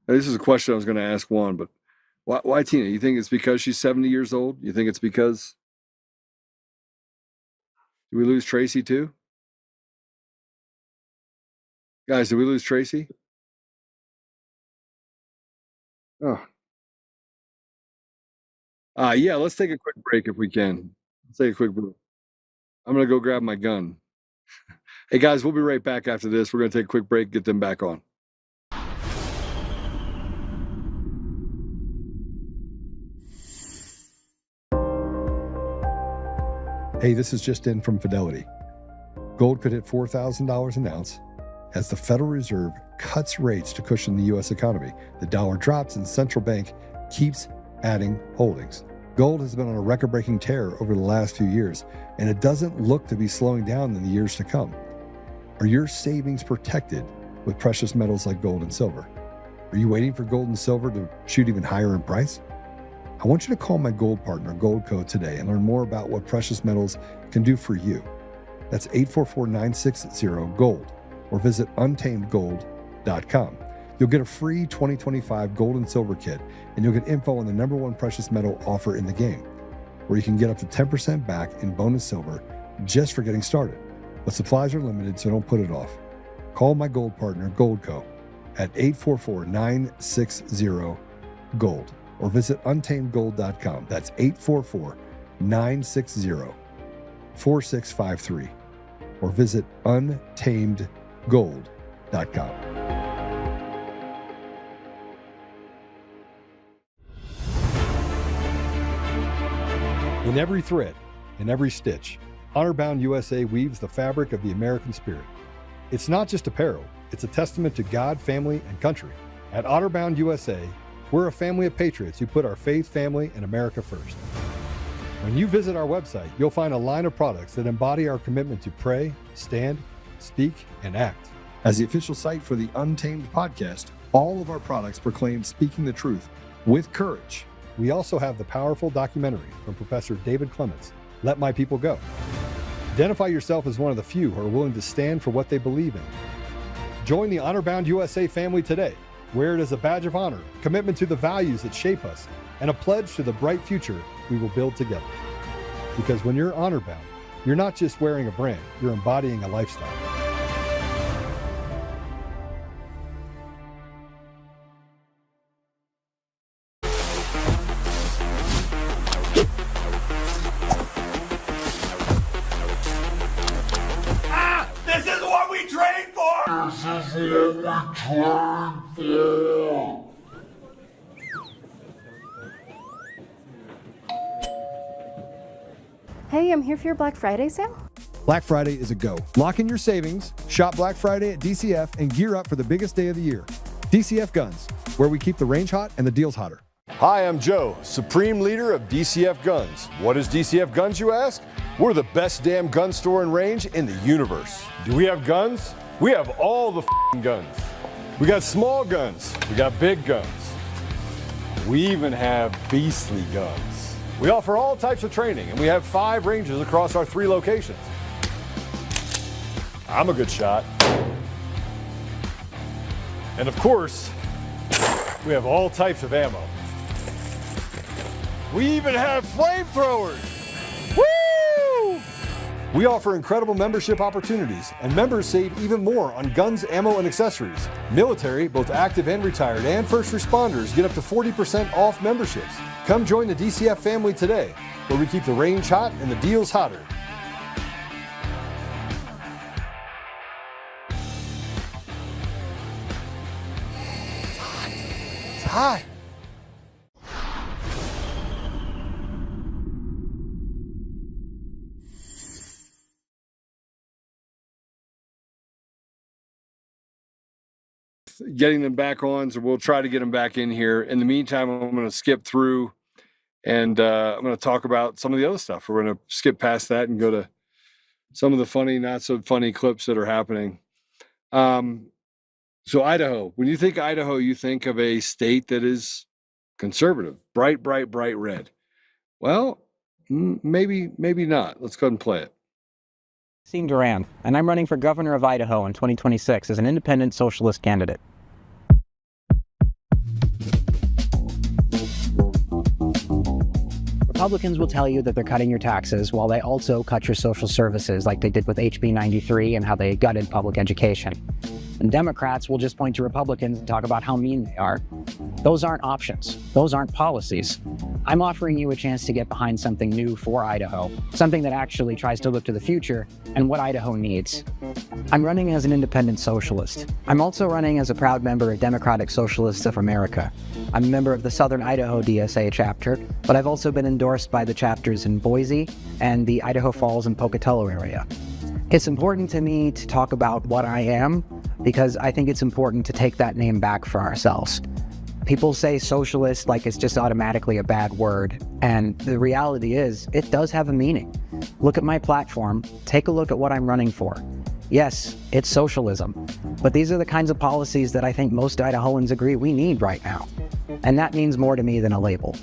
Now, this is a question I was going to ask Juan, but why Tina? You think it's because she's 70 years old? You think it's because... Did we lose Tracie too? Guys, did we lose Tracie? Oh. Yeah, let's take a quick break if we can. Let's take a quick break. I'm going to go grab my gun. Hey, guys, we'll be right back after this. We're going to take a quick break, get them back on. Hey, this is just in from Fidelity. Gold could hit $4,000 an ounce as the Federal Reserve cuts rates to cushion the U.S. economy. The dollar drops and central bank keeps adding holdings. Gold has been on a record-breaking tear over the last few years, and it doesn't look to be slowing down in the years to come. Are your savings protected with precious metals like gold and silver? Are you waiting for gold and silver to shoot even higher in price? I want you to call my gold partner, Goldco, today and learn more about what precious metals can do for you. That's 844-960-GOLD or visit untamedgold.com. You'll get a free 2025 gold and silver kit, and you'll get info on the #1 precious metal offer in the game, where you can get up to 10% back in bonus silver just for getting started. But supplies are limited, so don't put it off. Call my gold partner, Goldco, at 844-960-GOLD. or visit untamedgold.com. That's 844-960-4653 or visit untamedgold.com. In every thread, in every stitch, Honor-Bound USA weaves the fabric of the American spirit. It's not just apparel, it's a testament to God, family, and country. At Honor-Bound USA, we're a family of patriots who put our faith, family, and America first. When you visit our website, you'll find a line of products that embody our commitment to pray, stand, speak, and act. As the official site for the Untamed podcast, all of our products proclaim speaking the truth with courage. We also have the powerful documentary from Professor David Clements, Let My People Go. Identify yourself as one of the few who are willing to stand for what they believe in. Join the Honor-Bound USA family today. Wear it as a badge of honor, commitment to the values that shape us, and a pledge to the bright future we will build together. Because when you're honor-bound, you're not just wearing a brand, you're embodying a lifestyle. This is what we trained for! Hey, I'm here for your Black Friday sale. Black Friday is a go. Lock in your savings, shop Black Friday at DCF, and gear up for the biggest day of the year. DCF Guns, where we keep the range hot and the deals hotter. Hi, I'm Joe, Supreme Leader of DCF Guns. What is DCF Guns, you ask? We're the best damn gun store and range in the universe. Do we have guns? We have all the guns. We got small guns, we got big guns. We even have beastly guns. We offer all types of training, and we have 5 ranges across our 3 locations. I'm a good shot. And of course, we have all types of ammo. We even have flamethrowers. Woo! We offer incredible membership opportunities, and members save even more on guns, ammo, and accessories. Military, both active and retired, and first responders get up to 40% off memberships. Come join the DCF family today, where we keep the range hot and the deals hotter. It's hot. Getting them back on, so we'll try to get them back in here. In the meantime, I'm going to skip through and I'm going to talk about some of the other stuff. We're going to skip past that and go to some of the funny, not so funny clips that are happening. So Idaho, when you think Idaho, you think of a state that is conservative, bright red. Well, maybe not. Let's go ahead and play it. Duran, and I'm running for governor of Idaho in 2026 as an independent socialist candidate. Republicans will tell you that they're cutting your taxes while they also cut your social services like they did with HB 93 and how they gutted public education. And Democrats will just point to Republicans and talk about how mean they are. Those aren't options. Those aren't policies. I'm offering you a chance to get behind something new for Idaho, something that actually tries to look to the future and what Idaho needs. I'm running as an independent socialist. I'm also running as a proud member of Democratic Socialists of America. I'm a member of the Southern Idaho DSA chapter, but I've also been endorsed by the chapters in Boise and the Idaho Falls and Pocatello area. It's important to me to talk about what I am because I think it's important to take that name back for ourselves. People say socialist like it's just automatically a bad word, and the reality is it does have a meaning. Look at my platform, take a look at what I'm running for. Yes, it's socialism, but these are the kinds of policies that I think most Idahoans agree we need right now. And that means more to me than a label.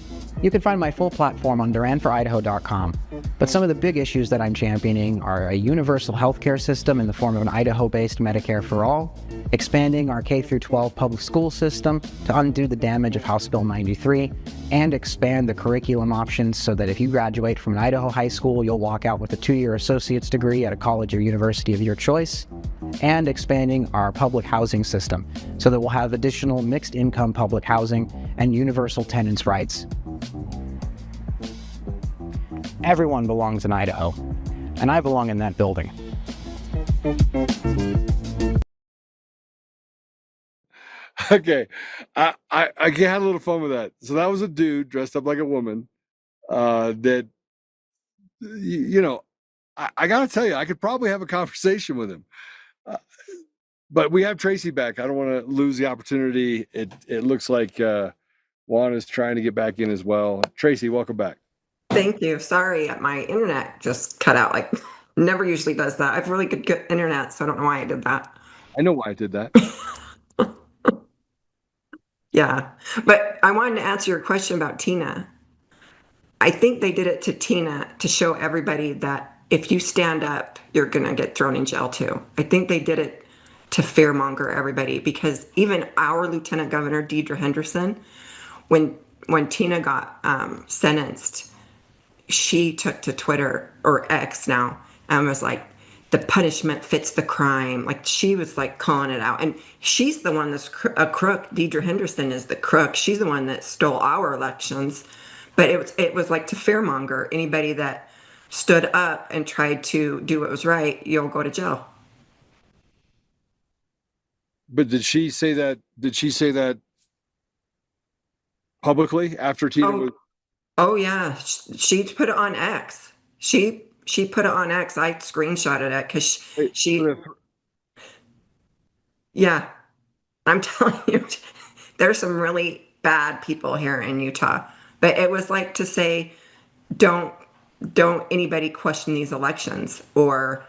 You can find my full platform on DuranForIdaho.com, but some of the big issues that I'm championing are a universal healthcare system in the form of an Idaho-based Medicare for all, expanding our K-12 public school system to undo the damage of House Bill 93, and expand the curriculum options so that if you graduate from an Idaho high school, you'll walk out with a 2-year associate's degree at a college or university of your choice, and expanding our public housing system so that we'll have additional mixed income public housing and universal tenants' rights. Everyone belongs in Idaho, and I belong in that building. Okay, I had a little fun with that. So that was a dude dressed up like a woman. That I got to tell you, I could probably have a conversation with him. But we have Tracie back. I don't want to lose the opportunity. It looks like Juan is trying to get back in as well. Tracie, welcome back. Thank you. Sorry, my internet just cut out. Like, never usually does that. I have really good internet, so I don't know why I did that. I know why I did that. Yeah, but I wanted to answer your question about Tina. I think they did it to Tina to show everybody that if you stand up, you're going to get thrown in jail too. I think they did it to fearmonger everybody, because even our Lieutenant Governor, Deidre Henderson, when Tina got sentenced, she took to Twitter, or X now, and was like, the punishment fits the crime. Like, she was like calling it out. And she's the one that's a crook. Deidre Henderson is the crook. She's the one that stole our elections. But it was like to fearmonger anybody that stood up and tried to do what was right, you'll go to jail. But did she say that? Did she say that publicly after Tina was? Oh yeah, she put it on X. She put it on X. I screenshotted it because she. Yeah, I'm telling you, there's some really bad people here in Utah. But it was like to say, don't anybody question these elections, or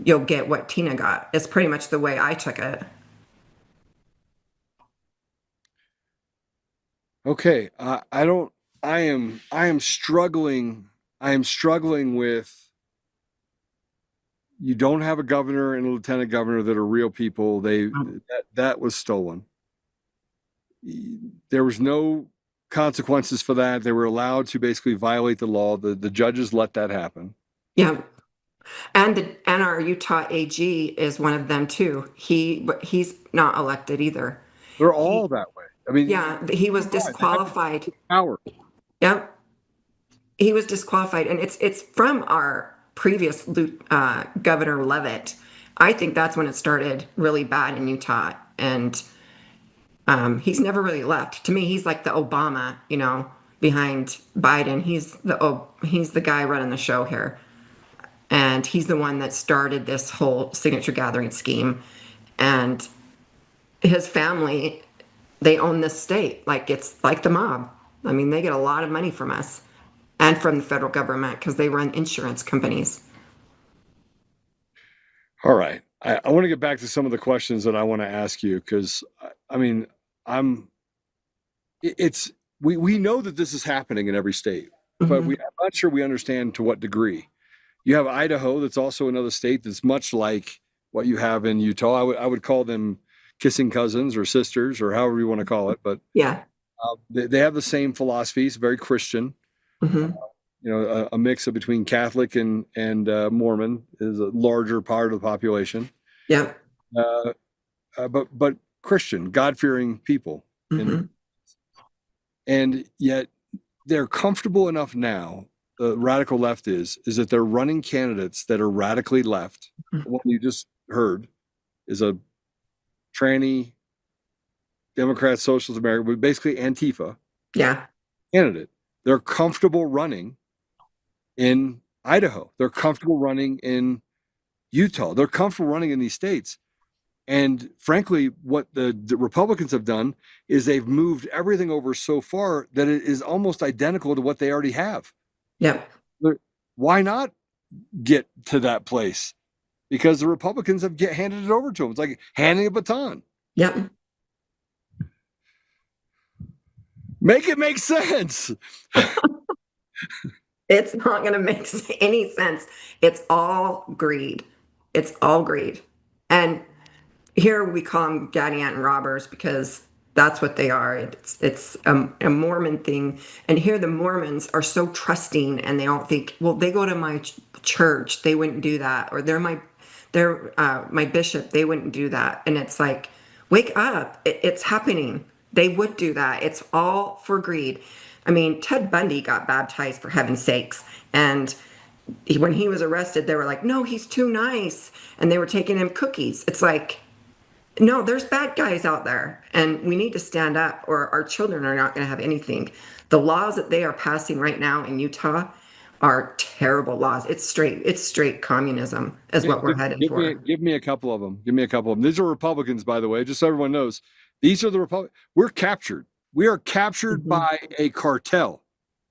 you'll get what Tina got. It's pretty much the way I took it. Okay, I am struggling. I am struggling with, you don't have a governor and a lieutenant governor that are real people. That was stolen. There was no consequences for that. They were allowed to basically violate the law. The judges let that happen. Yeah. And our Utah AG is one of them too. He's not elected either. They're all that way. I mean, Yeah, he was disqualified. Power. Yep. He was disqualified, and it's from our previous Governor Levitt. I think that's when it started really bad in Utah, and he's never really left. To me, he's like the Obama, behind Biden. He's the guy running the show here, and he's the one that started this whole signature gathering scheme, and his family, they own this state. Like, it's like the mob. I mean, they get a lot of money from us and from the federal government because they run insurance companies. All right. I want to get back to some of the questions that I want to ask you, because I mean, we know that this is happening in every state, but I'm not sure we understand to what degree. You have Idaho, that's also another state that's much like what you have in Utah. I would call them kissing cousins or sisters, or however you want to call it, but yeah, they have the same philosophies, very Christian. A mix of between Catholic and Mormon is a larger part of the population. Yeah. But Christian, God-fearing people. And yet they're comfortable enough now, the radical left is that they're running candidates that are radically left. What you just heard is a Tranny, Democrat, Socialist America, but basically Antifa candidate. They're comfortable running in Idaho. They're comfortable running in Utah. They're comfortable running in these states. And frankly, what the Republicans have done is they've moved everything over so far that it is almost identical to what they already have. Yeah. Why not get to that place? Because the Republicans have handed it over to them. It's like handing a baton. Yeah. Make it make sense. It's not going to make any sense. It's all greed. It's all greed. And here we call them Gadianton robbers because that's what they are. It's a Mormon thing. And here the Mormons are so trusting, and they don't think, well, they go to my church, they wouldn't do that. Or they're my bishop, they wouldn't do that. And it's like, wake up. It's happening. They would do that. It's all for greed. I mean, Ted Bundy got baptized, for heaven's sakes. And when he was arrested, they were like, no, he's too nice. And they were taking him cookies. It's like, no, there's bad guys out there. And we need to stand up, or our children are not going to have anything. The laws that they are passing right now in Utah are terrible laws. It's straight communism is what we're heading for. Give me a couple of them. Give me a couple of them. These are Republicans, by the way, just so everyone knows. These are the Republicans. We're captured. We are captured by a cartel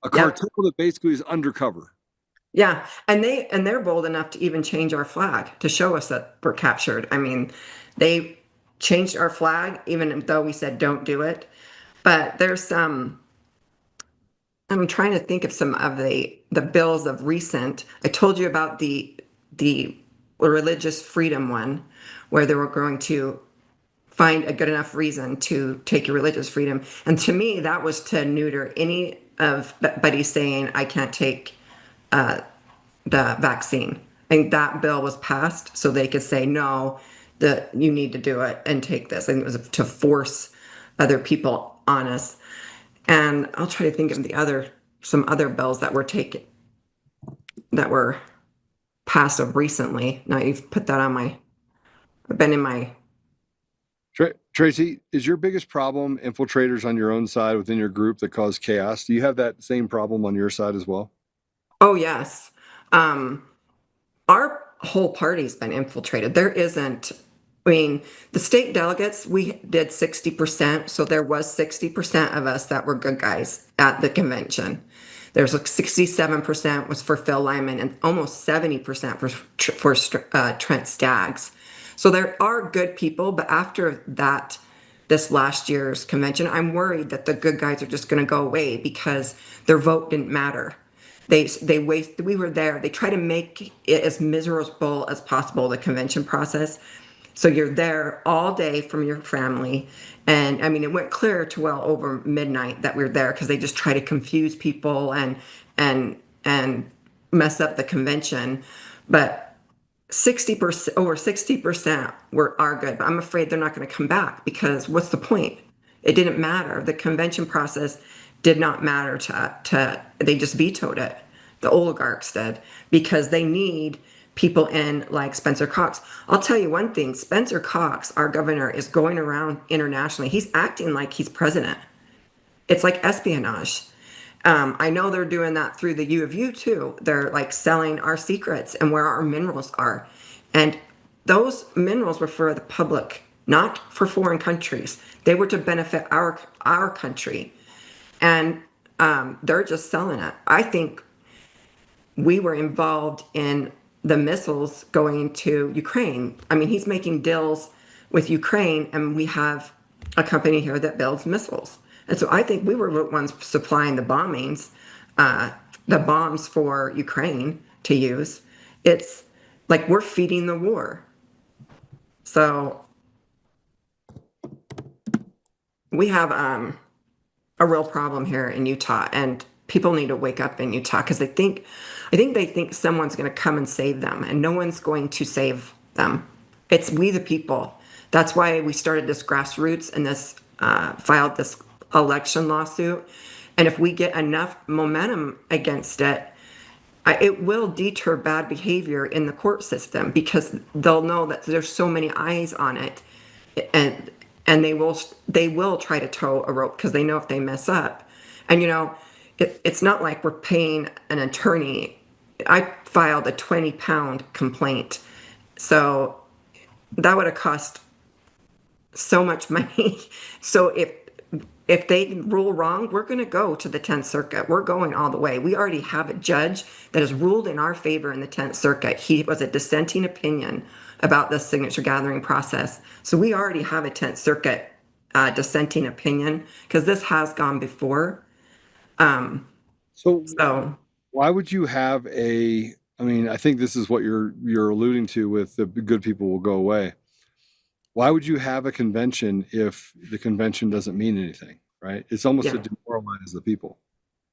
that basically is undercover. Yeah, and they're bold enough to even change our flag to show us that we're captured. I mean, they changed our flag even though we said don't do it. But there's some. I'm trying to think of some of the bills of recent. I told you about the religious freedom one, where they were going to find a good enough reason to take your religious freedom. And to me, that was to neuter anybody saying, I can't take the vaccine. And that bill was passed so they could say, no, that you need to do it and take this. And it was to force other people on us. And I'll try to think of some other bills that were passed of recently. Now you've put that on I've been in my. Tracie, is your biggest problem infiltrators on your own side within your group that cause chaos? Do you have that same problem on your side as well? Oh, yes. Our whole party's been infiltrated. There isn't I mean, the state delegates, we did 60%. So there was 60% of us that were good guys at the convention. There's like 67% was for Phil Lyman and almost 70% for Trent Staggs. So there are good people, but after that, this last year's convention, I'm worried that the good guys are just going to go away because their vote didn't matter. They waste. We were there. They try to make it as miserable as possible, the convention process. So you're there all day from your family. And I mean, it went clear to well over midnight that we were there because they just try to confuse people and mess up the convention. But 60%, over 60% are good. But I'm afraid they're not going to come back because what's the point? It didn't matter. The convention process did not matter to they just vetoed it. The oligarchs did because they need people in like Spencer Cox. I'll tell you one thing, Spencer Cox, our governor, is going around internationally. He's acting like he's president. It's like espionage. I know they're doing that through the U of U too. They're like selling our secrets and where our minerals are. And those minerals were for the public, not for foreign countries. They were to benefit our country. And they're just selling it. I think we were involved in the missiles going to Ukraine. I mean, he's making deals with Ukraine, and we have a company here that builds missiles. And so I think we were the ones supplying the bombings, the bombs for Ukraine to use. It's like we're feeding the war. So we have a real problem here in Utah, and people need to wake up in Utah because I think they think someone's going to come and save them, and no one's going to save them. It's we the people. That's why we started this grassroots and this filed this election lawsuit. And if we get enough momentum against it, it will deter bad behavior in the court system because they'll know that there's so many eyes on it, and they will try to tow a rope because they know if they mess up. And you know, it's not like we're paying an attorney. I filed a 20-pound complaint, so that would have cost so much money. So if they rule wrong, we're going to go to the 10th Circuit. We're going all the way. We already have a judge that has ruled in our favor in the 10th Circuit. He was a dissenting opinion about the signature gathering process. So we already have a 10th Circuit dissenting opinion because this has gone before. So why would you have I mean, I think this is what you're alluding to with the good people will go away. Why would you have a convention if the convention doesn't mean anything, right? It's almost to demoralize the people.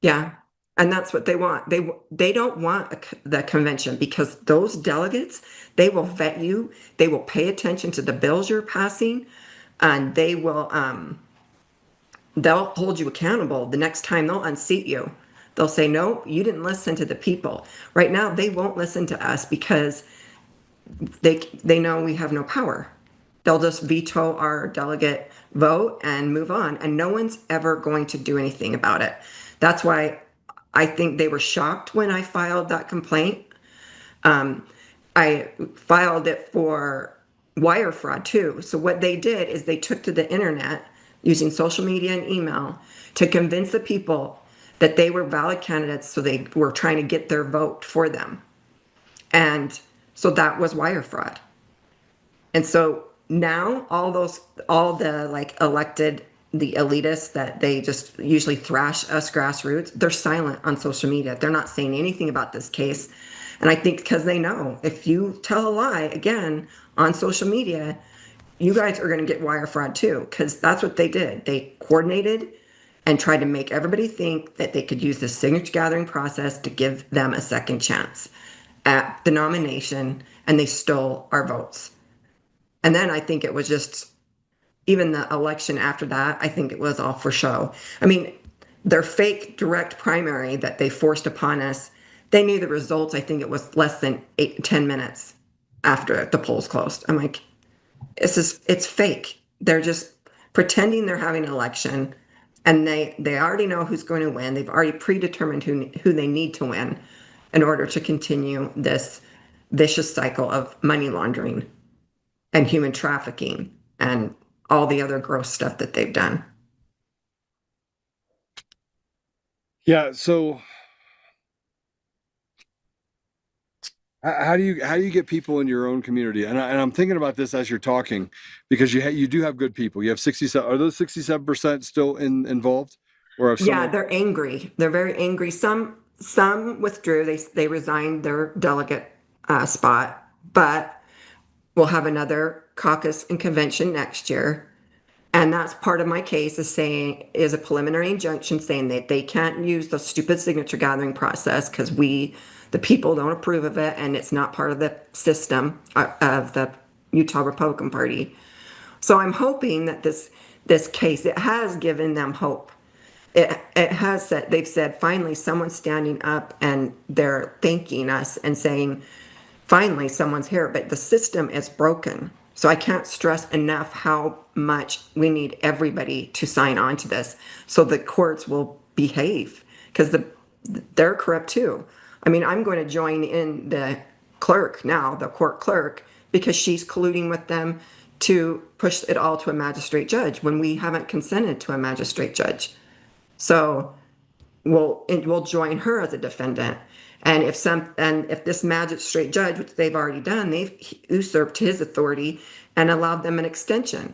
Yeah. And that's what they want. They don't want the convention because those delegates, they will vet you. They will pay attention to the bills you're passing, and they will they'll hold you accountable. The next time they'll unseat you. They'll say, no, you didn't listen to the people. Right now, they won't listen to us because they know we have no power. They'll just veto our delegate vote and move on. And no one's ever going to do anything about it. That's why I think they were shocked when I filed that complaint. I filed it for wire fraud too. So what they did is they took to the internet using social media and email to convince the people that they were valid candidates. So they were trying to get their vote for them. And so that was wire fraud. And so now all the like elected, the elitists that they just usually thrash us grassroots, they're silent on social media. They're not saying anything about this case. And I think because they know if you tell a lie again on social media, you guys are going to get wire fraud too, because that's what they did. They coordinated and tried to make everybody think that they could use the signature gathering process to give them a second chance at the nomination, and they stole our votes. And then I think it was just, even the election after that, I think it was all for show. I mean, their fake direct primary that they forced upon us, they knew the results. I think it was less than 10 minutes after the polls closed. I'm like, it's fake. They're just pretending they're having an election, and they already know who's going to win. They've already predetermined who they need to win in order to continue this vicious cycle of money laundering. and human trafficking and all the other gross stuff that they've done. Yeah. So how do you get people in your own community? And I'm thinking about this as you're talking, because you do have good people. You have 67. Are those 67% still involved? Or have Yeah, they're angry. They're very angry. Some withdrew. They resigned their delegate spot, but we'll have another caucus and convention next year. And that's part of my case is a preliminary injunction saying that they can't use the stupid signature gathering process because the people don't approve of it, and it's not part of the system of the Utah Republican Party. So I'm hoping that this case, it has given them hope. It has said, they've said, finally, someone's standing up and they're thanking us and saying, finally, someone's here, but the system is broken. So I can't stress enough how much we need everybody to sign on to this so the courts will behave, because they're corrupt too. I mean, I'm going to join in the clerk now, the court clerk, because she's colluding with them to push it all to a magistrate judge when we haven't consented to a magistrate judge. So we'll join her as a defendant. And if this magistrate judge, which they've already done, they've usurped his authority and allowed them an extension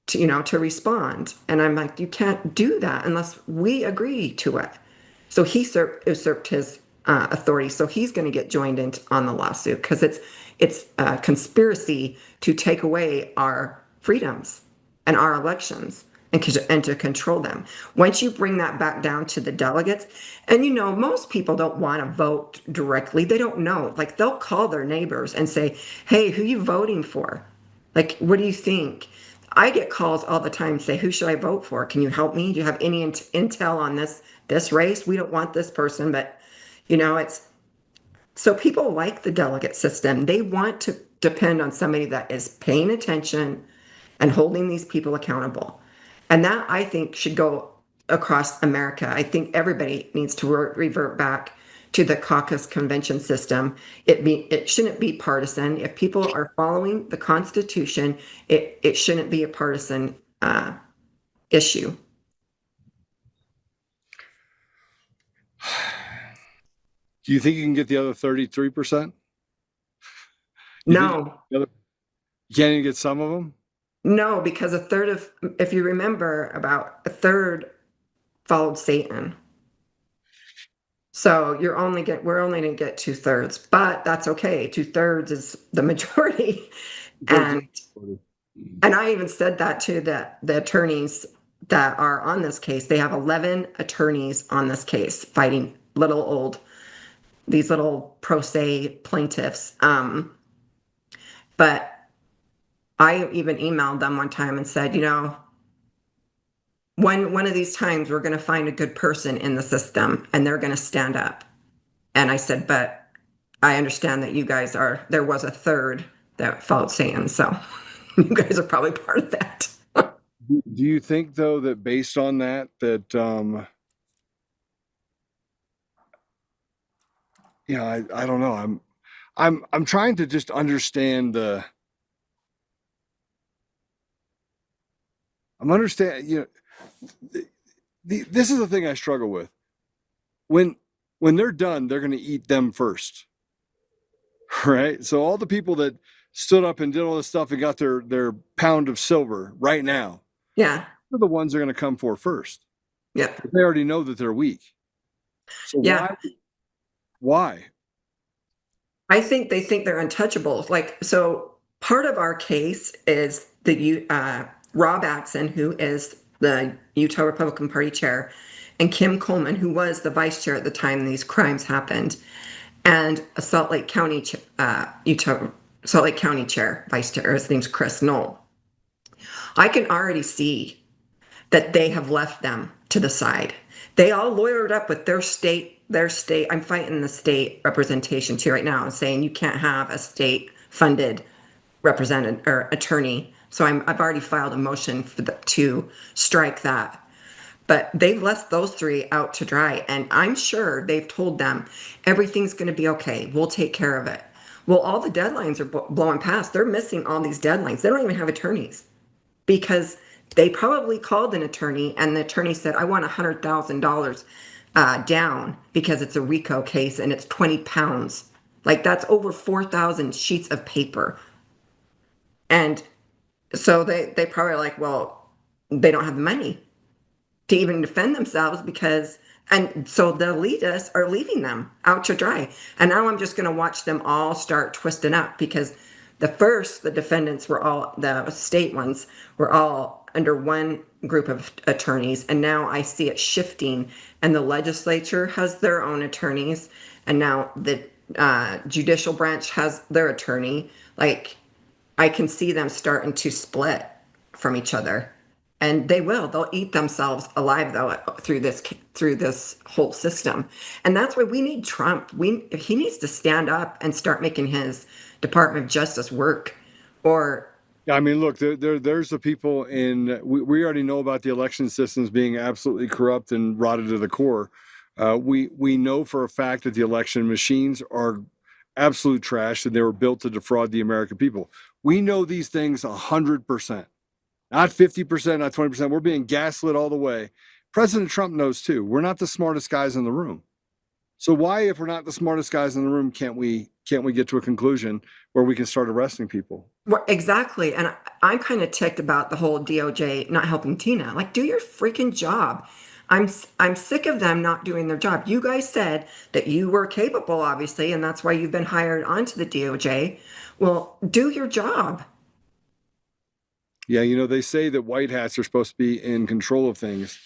to respond. And I'm like, you can't do that unless we agree to it. So he usurped his authority. So he's going to get joined in on the lawsuit because it's a conspiracy to take away our freedoms and our elections and to control them. Once you bring that back down to the delegates, and most people don't want to vote directly. They don't know. Like, they'll call their neighbors and say, hey, who are you voting for? Like, what do you think? I get calls all the time, say, who should I vote for? Can you help me? Do you have any intel on this race? We don't want this person, but it's, so people like the delegate system. They want to depend on somebody that is paying attention and holding these people accountable. And that, I think, should go across America. I think everybody needs to revert back to the caucus convention system. It shouldn't be partisan. If people are following the Constitution, it shouldn't be a partisan issue. Do you think you can get the other 33%? No. You can't even get some of them? No, because if you remember, about a third followed Satan. So we're only going to get 2/3, but that's okay. 2/3 is the majority. And I even said that to the attorneys that are on this case. They have 11 attorneys on this case fighting these little pro se plaintiffs. But I even emailed them one time and said, one of these times we're going to find a good person in the system and they're going to stand up. And I said, but I understand that you guys there was a third that followed Satan. So you guys are probably part of that. Do you think, though, that based on that I don't know. I'm trying to just understand this is the thing I struggle with. When they're done, they're going to eat them first, right? So all the people that stood up and did all this stuff and got their pound of silver right now, yeah, they're the ones they're going to come for first. Yeah, they already know that they're weak. So yeah. Why? I think they think they're untouchable. So part of our case is Rob Atson, who is the Utah Republican Party chair, and Kim Coleman, who was the vice chair at the time these crimes happened, and a Salt Lake County chair, vice chair, his name's Chris Knoll. I can already see that they have left them to the side. They all lawyered up with their state. I'm fighting the state representation too right now and saying you can't have a state funded represented or attorney. So I've already filed a motion to strike that. But they've left those three out to dry. And I'm sure they've told them everything's going to be okay. We'll take care of it. Well, all the deadlines are blowing past. They're missing all these deadlines. They don't even have attorneys because they probably called an attorney and the attorney said, I want $100,000 down because it's a RICO case and it's 20 pounds. Like that's over 4,000 sheets of paper. And so they probably like, well, they don't have the money to even defend themselves because, and so the elitists are leaving them out to dry. And now I'm just going to watch them all start twisting up because the defendants were all, the state ones were all under one group of attorneys. And now I see it shifting and the legislature has their own attorneys. And now the judicial branch has their attorney. Like I can see them starting to split from each other. And they'll eat themselves alive though through this whole system. And that's why we need Trump. He needs to stand up and start making his Department of Justice work. Or I mean, look, there's the people we already know about the election systems being absolutely corrupt and rotted to the core. We know for a fact that the election machines are absolute trash and they were built to defraud the American people. We know these things 100%. Not 50%, not 20%. We're being gaslit all the way. President Trump knows too. We're not the smartest guys in the room. So why, if we're not the smartest guys in the room, can't we get to a conclusion where we can start arresting people? Well, exactly. And I'm kind of ticked about the whole DOJ not helping Tina. Like, do your freaking job. I'm sick of them not doing their job. You guys said that you were capable, obviously, and that's why you've been hired onto the DOJ. Well, do your job. Yeah, you know, they say that white hats are supposed to be in control of things.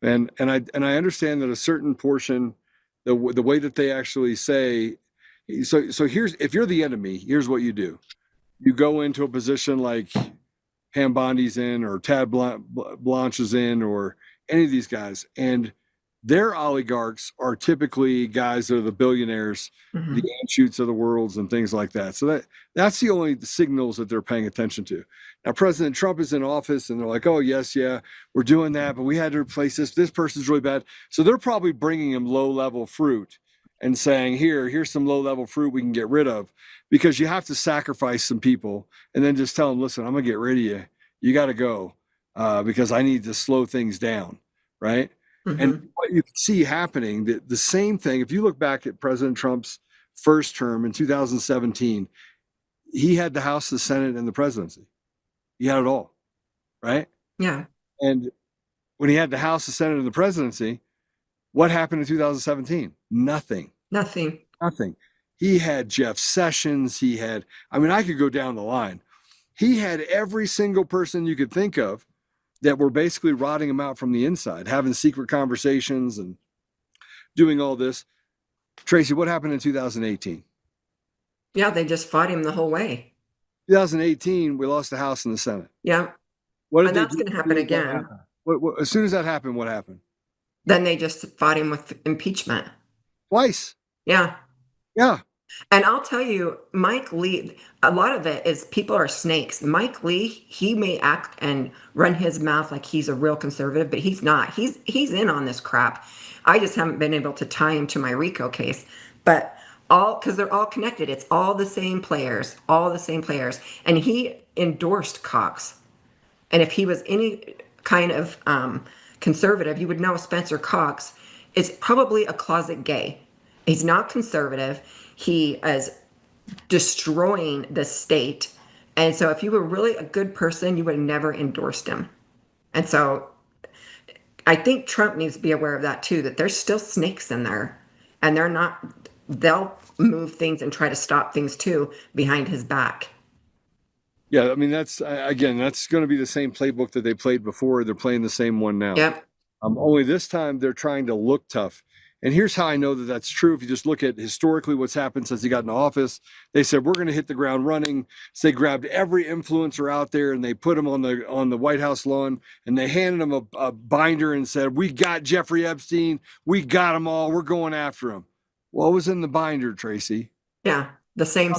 And I understand that a certain portion, the way that they actually say, so here's, if you're the enemy, here's what you do. You go into a position like Pam Bondi's in, or Tad Blanche is in, or any of these guys, and their oligarchs are typically guys that are the billionaires, the Anschutz of the worlds and things like that. So that's the only signals that they're paying attention to. Now, President Trump is in office and they're like, oh, yes, yeah, we're doing that, but we had to replace this. This person's really bad. So they're probably bringing him low-level fruit and saying, here's some low-level fruit we can get rid of, because you have to sacrifice some people and then just tell them, listen, I'm going to get rid of you. You got to go because I need to slow things down, right? And what you can see happening, the same thing, if you look back at President Trump's first term in 2017, he had the House, the Senate, and the presidency. He had it all, right? Yeah. And when he had the House, the Senate, and the presidency, what happened in 2017? Nothing. He had Jeff Sessions. I could go down the line. He had every single person you could think of that were basically rotting him out from the inside, having secret conversations and doing all this. Tracy, what happened in 2018? Yeah, they just fought him the whole way. 2018, we lost the House and the Senate. Yeah. And that's going to happen again. As soon as that happened, what happened? Then they just fought him with impeachment. Twice. Yeah. Yeah. And I'll tell you, Mike Lee, a lot of it is people are snakes. Mike Lee, he may act and run his mouth like he's a real conservative, but he's not. He's in on this crap. I just haven't been able to tie him to my RICO case. But because they're all connected. It's all the same players. And he endorsed Cox. And if he was any kind of conservative, you would know Spencer Cox is probably a closet gay. He's not conservative. He is destroying the state. And so if you were really a good person, you would have never endorsed him. And so I think Trump needs to be aware of that too, that there's still snakes in there. And they'll move things and try to stop things too behind his back. Yeah, I mean, that's going to be the same playbook that they played before. They're playing the same one now. Yep. Only this time they're trying to look tough. And here's how I know that that's true. If you just look at historically what's happened since he got in office, they said, we're going to hit the ground running. So they grabbed every influencer out there and they put him on the White House lawn and they handed him a binder and said, we got Jeffrey Epstein. We got them all. We're going after him. What was in the binder, Tracy? Yeah, the same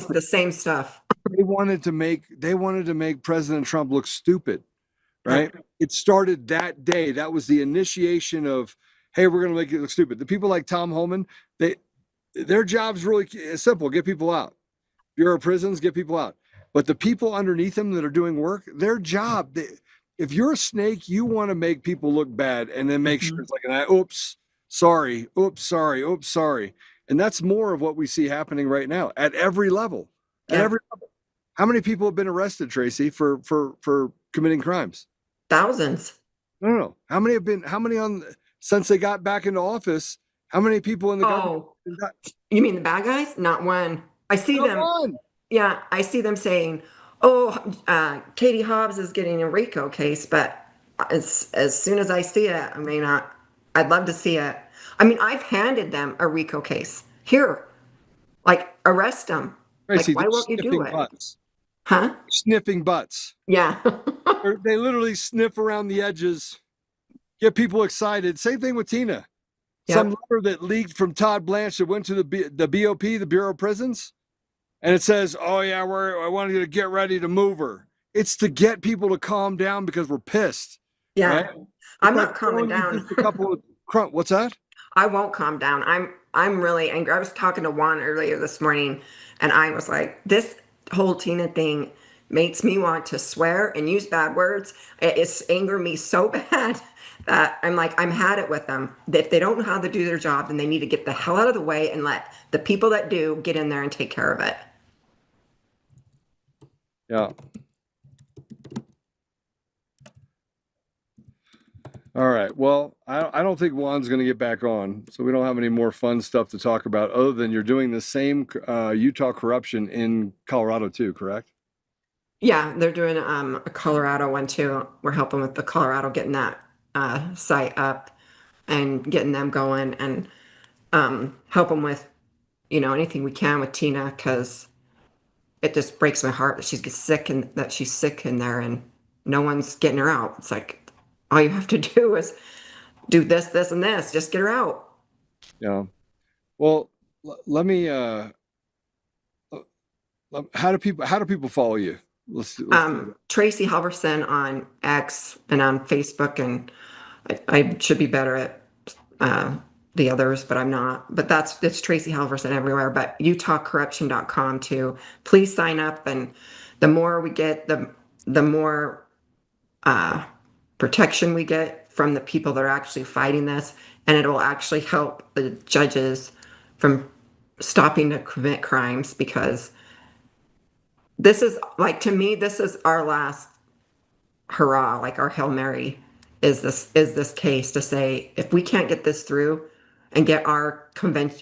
stuff. They wanted to make President Trump look stupid, right? It started that day. That was the initiation of, hey, we're going to make it look stupid. The people like Tom Homan, their job's really simple: get people out. Bureau of Prisons, get people out. But the people underneath them that are doing work, their job, if you're a snake, you want to make people look bad and then make sure it's like oops, sorry, oops, sorry, oops, sorry. And that's more of what we see happening right now at every level. At every level. How many people have been arrested, Tracy, for committing crimes? Thousands. No. How many since they got back into office, how many people in the government? You mean the bad guys? Not one. I see Not them. one. Yeah, I see them saying, "Oh, Katie Hobbs is getting a RICO case," but as soon as I see it, I may not. I'd love to see it. I mean, I've handed them a RICO case. Here, like arrest them. Tracy, Like, why won't you do it? Butts. Huh? Sniffing butts. Yeah. They literally sniff around the edges, get people excited. Same thing with Tina. Yep. Some letter that leaked from Todd Blanche that went to the BOP, the Bureau of Prisons, and it says, "Oh yeah, I want you to get ready to move her." It's to get people to calm down because we're pissed. Yeah, right? I'm not calming down. Just a couple of what's that? I won't calm down. I'm really angry. I was talking to Juan earlier this morning, and I was like, this whole Tina thing makes me want to swear and use bad words. It's angered me so bad that I'm like, I'm had it with them. If they don't know how to do their job, then they need to get the hell out of the way and let the people that do get in there and take care of it. Yeah. All right. Well, I don't think Juan's going to get back on, so we don't have any more fun stuff to talk about other than you're doing the same Utah corruption in Colorado too, correct? Yeah, they're doing a Colorado one too. We're helping with the Colorado getting that site up and getting them going and help them with, anything we can with Tina, because it just breaks my heart that she's sick and that she's sick in there and no one's getting her out. It's like, all you have to do is do this, this, and this. Just get her out. Yeah. Well, let me. How do people follow you? Let's Tracie Halvorsen on X and on Facebook, and I should be better at the others, but I'm not. But it's Tracie Halvorsen everywhere. But UtahCorruption.com too. Please sign up, and the more we get, the more protection we get from the people that are actually fighting this, and it will actually help the judges from stopping to commit crimes, because this is, like, to me, this is our last hurrah, like our Hail Mary is this case to say, if we can't get this through and get our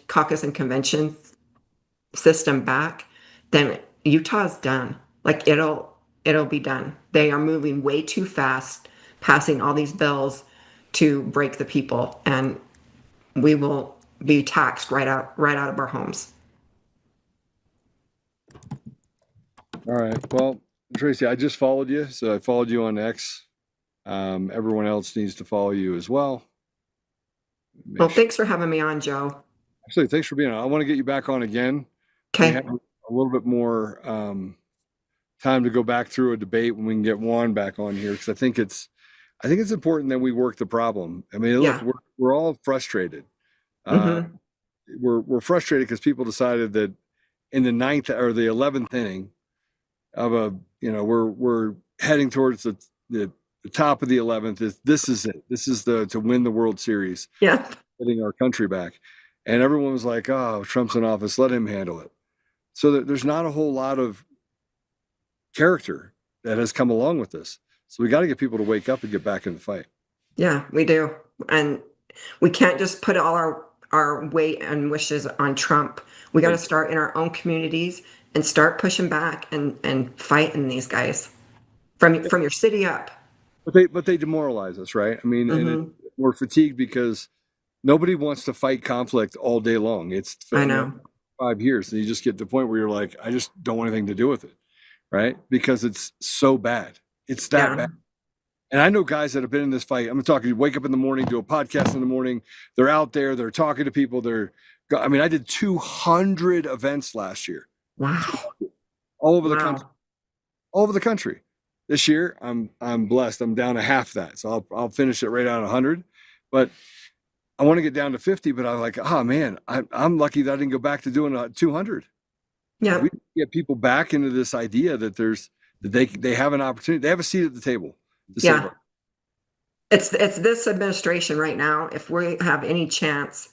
caucus and convention system back, then Utah's done. Like, it'll be done. They are moving way too fast, passing all these bills to break the people, and we will be taxed right out of our homes. All right. Well, Tracy, I just followed you, so I followed you on X. Everyone else needs to follow you as well. Well, thanks for having me on, Joe. Actually, thanks for being on. I want to get you back on again. Okay. We have a little bit more time to go back through a debate when we can get Juan back on here, because I think it's important that we work the problem. I mean, look, we're all frustrated. We're frustrated because people decided that in the 9th or the 11th inning of we're heading towards the top of the 11th. This is it. This is to win the World Series. Yeah. Getting our country back. And everyone was like, "Oh, Trump's in office. Let him handle it." So there's not a whole lot of character that has come along with this. So we got to get people to wake up and get back in the fight. Yeah, we do. And we can't just put all our weight and wishes on Trump. We got to start in our own communities and start pushing back and fighting these guys from your city up. But they demoralize us, right? I mean, and we're fatigued because nobody wants to fight conflict all day long. It's I know. 5 years, and you just get to the point where you're like, I just don't want anything to do with it, right? Because it's so bad. It's that bad. And I know guys that have been in this fight. I'm talking, you wake up in the morning, do a podcast in the morning. They're out there. They're talking to people. I did 200 events last year. Wow. All over the country. All over the country. This year, I'm blessed. I'm down to half that. So I'll finish it right on 100. But I want to get down to 50, but I'm like, oh man, I'm lucky that I didn't go back to doing 200. Yeah. We get people back into this idea that they have an opportunity. They have a seat at the table to save Yeah. our. It's this administration right now. If we have any chance,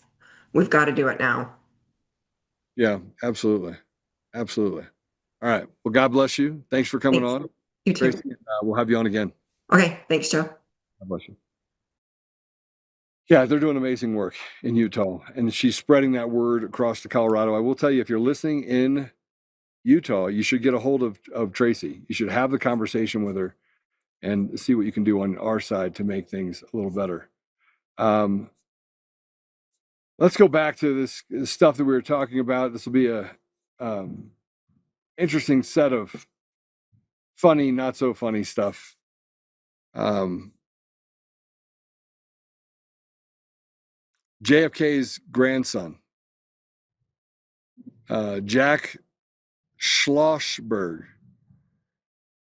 we've got to do it now. Yeah, absolutely. Absolutely. All right. Well, God bless you. Thanks for coming Thanks. on. You too. Tracie, we'll have you on again. Okay. Thanks, Joe. God bless you. Yeah, they're doing amazing work in Utah, and she's spreading that word across to Colorado. I will tell you, if you're listening in Utah, you should get a hold of Tracie. You should have the conversation with her and see what you can do on our side to make things a little better. Let's go back to this stuff that we were talking about. This will be a interesting set of funny, not so funny stuff. JFK's grandson, Jack Schlossberg,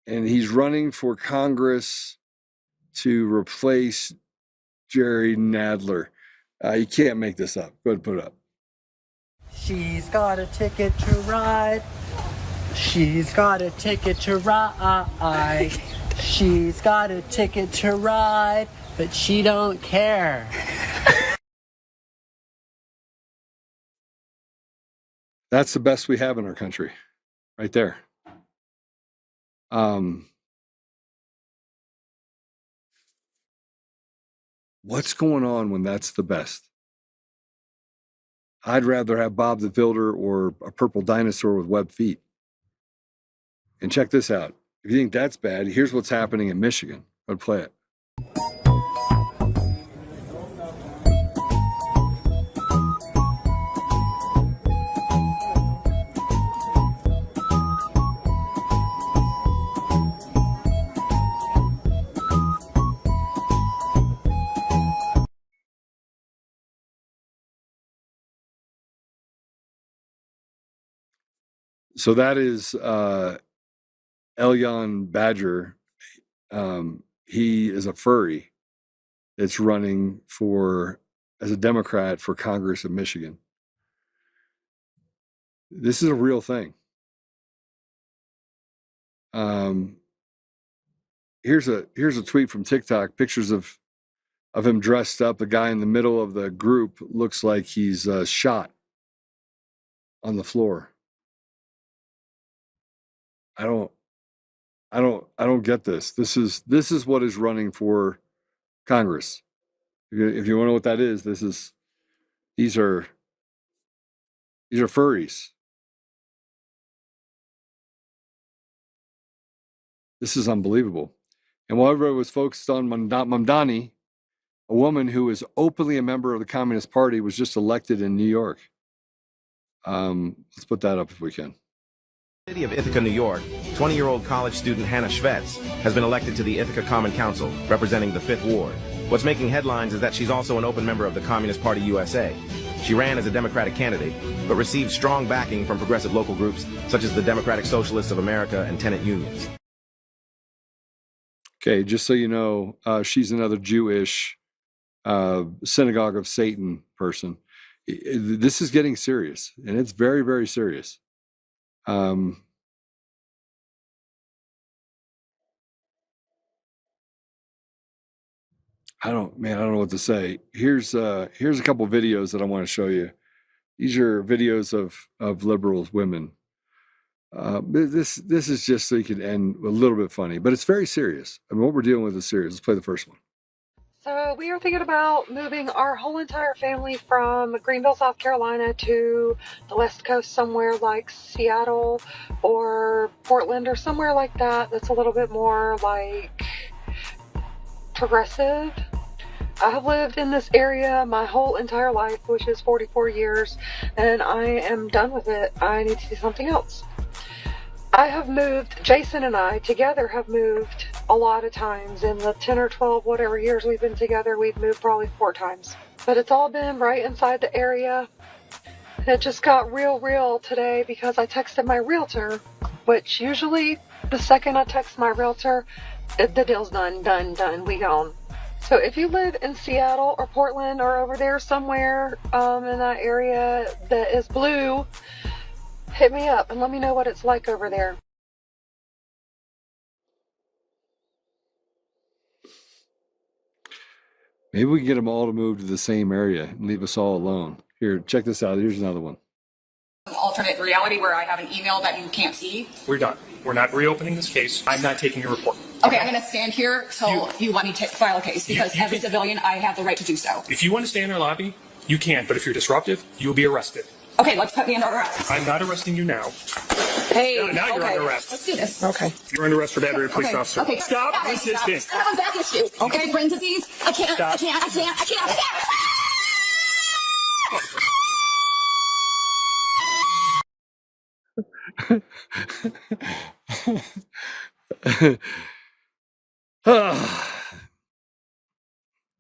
and he's running for Congress to replace Jerry Nadler. You can't make this up. Go ahead and put it up. She's got a ticket to ride. She's got a ticket to ride. She's got a ticket to ride, but she don't care. That's the best we have in our country, right there. What's going on when that's the best? I'd rather have Bob the Builder or a purple dinosaur with webbed feet. And check this out. If you think that's bad, here's what's happening in Michigan. I'd play it. So that is Elyon Badger. He is a furry that's running as a Democrat for Congress of Michigan. This is a real thing. Here's a tweet from TikTok. Pictures of him dressed up. The guy in the middle of the group looks like he's shot on the floor. I don't get this. This is what is running for Congress. If you want to know what that is, these are furries. This is unbelievable. And while everybody was focused on Mamdani, a woman who is openly a member of the Communist Party was just elected in New York. Let's put that up if we can. City of Ithaca, New York, 20-year-old college student Hannah Schvetz has been elected to the Ithaca Common Council, representing the 5th Ward. What's making headlines is that she's also an open member of the Communist Party USA. She ran as a Democratic candidate, but received strong backing from progressive local groups such as the Democratic Socialists of America and tenant unions. Okay, just so you know, she's another Jewish synagogue of Satan person. This is getting serious, and it's very, very serious. I don't know what to say. Here's a couple of videos that I want to show you. These are videos of liberals, women. This is just so you can end a little bit funny, but it's very serious. I mean, what we're dealing with is serious. Let's play the first one. So we are thinking about moving our whole entire family from Greenville, South Carolina to the West Coast, somewhere like Seattle or Portland or somewhere like that. That's a little bit more like progressive. I have lived in this area my whole entire life, which is 44 years, and I am done with it. I need to do something else. I have moved, Jason and I together have moved a lot of times. In the 10 or 12 whatever years we've been together, we've moved probably 4 times. But it's all been right inside the area. And it just got real today because I texted my realtor, which usually the second I text my realtor, the deal's done, we gone. So if you live in Seattle or Portland or over there somewhere in that area that is blue, hit me up and let me know what it's like over there. Maybe we can get them all to move to the same area and leave us all alone. Here, check this out. Here's another one. Alternate reality where I have an email that you can't see. We're done. We're not reopening this case. I'm not taking your report. Okay, I'm going to stand here till you let me file a case because as a civilian, I have the right to do so. If you want to stay in our lobby, you can. But if you're disruptive, you'll be arrested. Okay, let's put me under arrest. I'm not arresting you now. Hey, now you're okay. under arrest. Let's do this. Okay. You're under arrest for battery of a police officer. Okay. Stop resisting. I have a back issue. Okay, brain disease. I can't. Stop. I can't.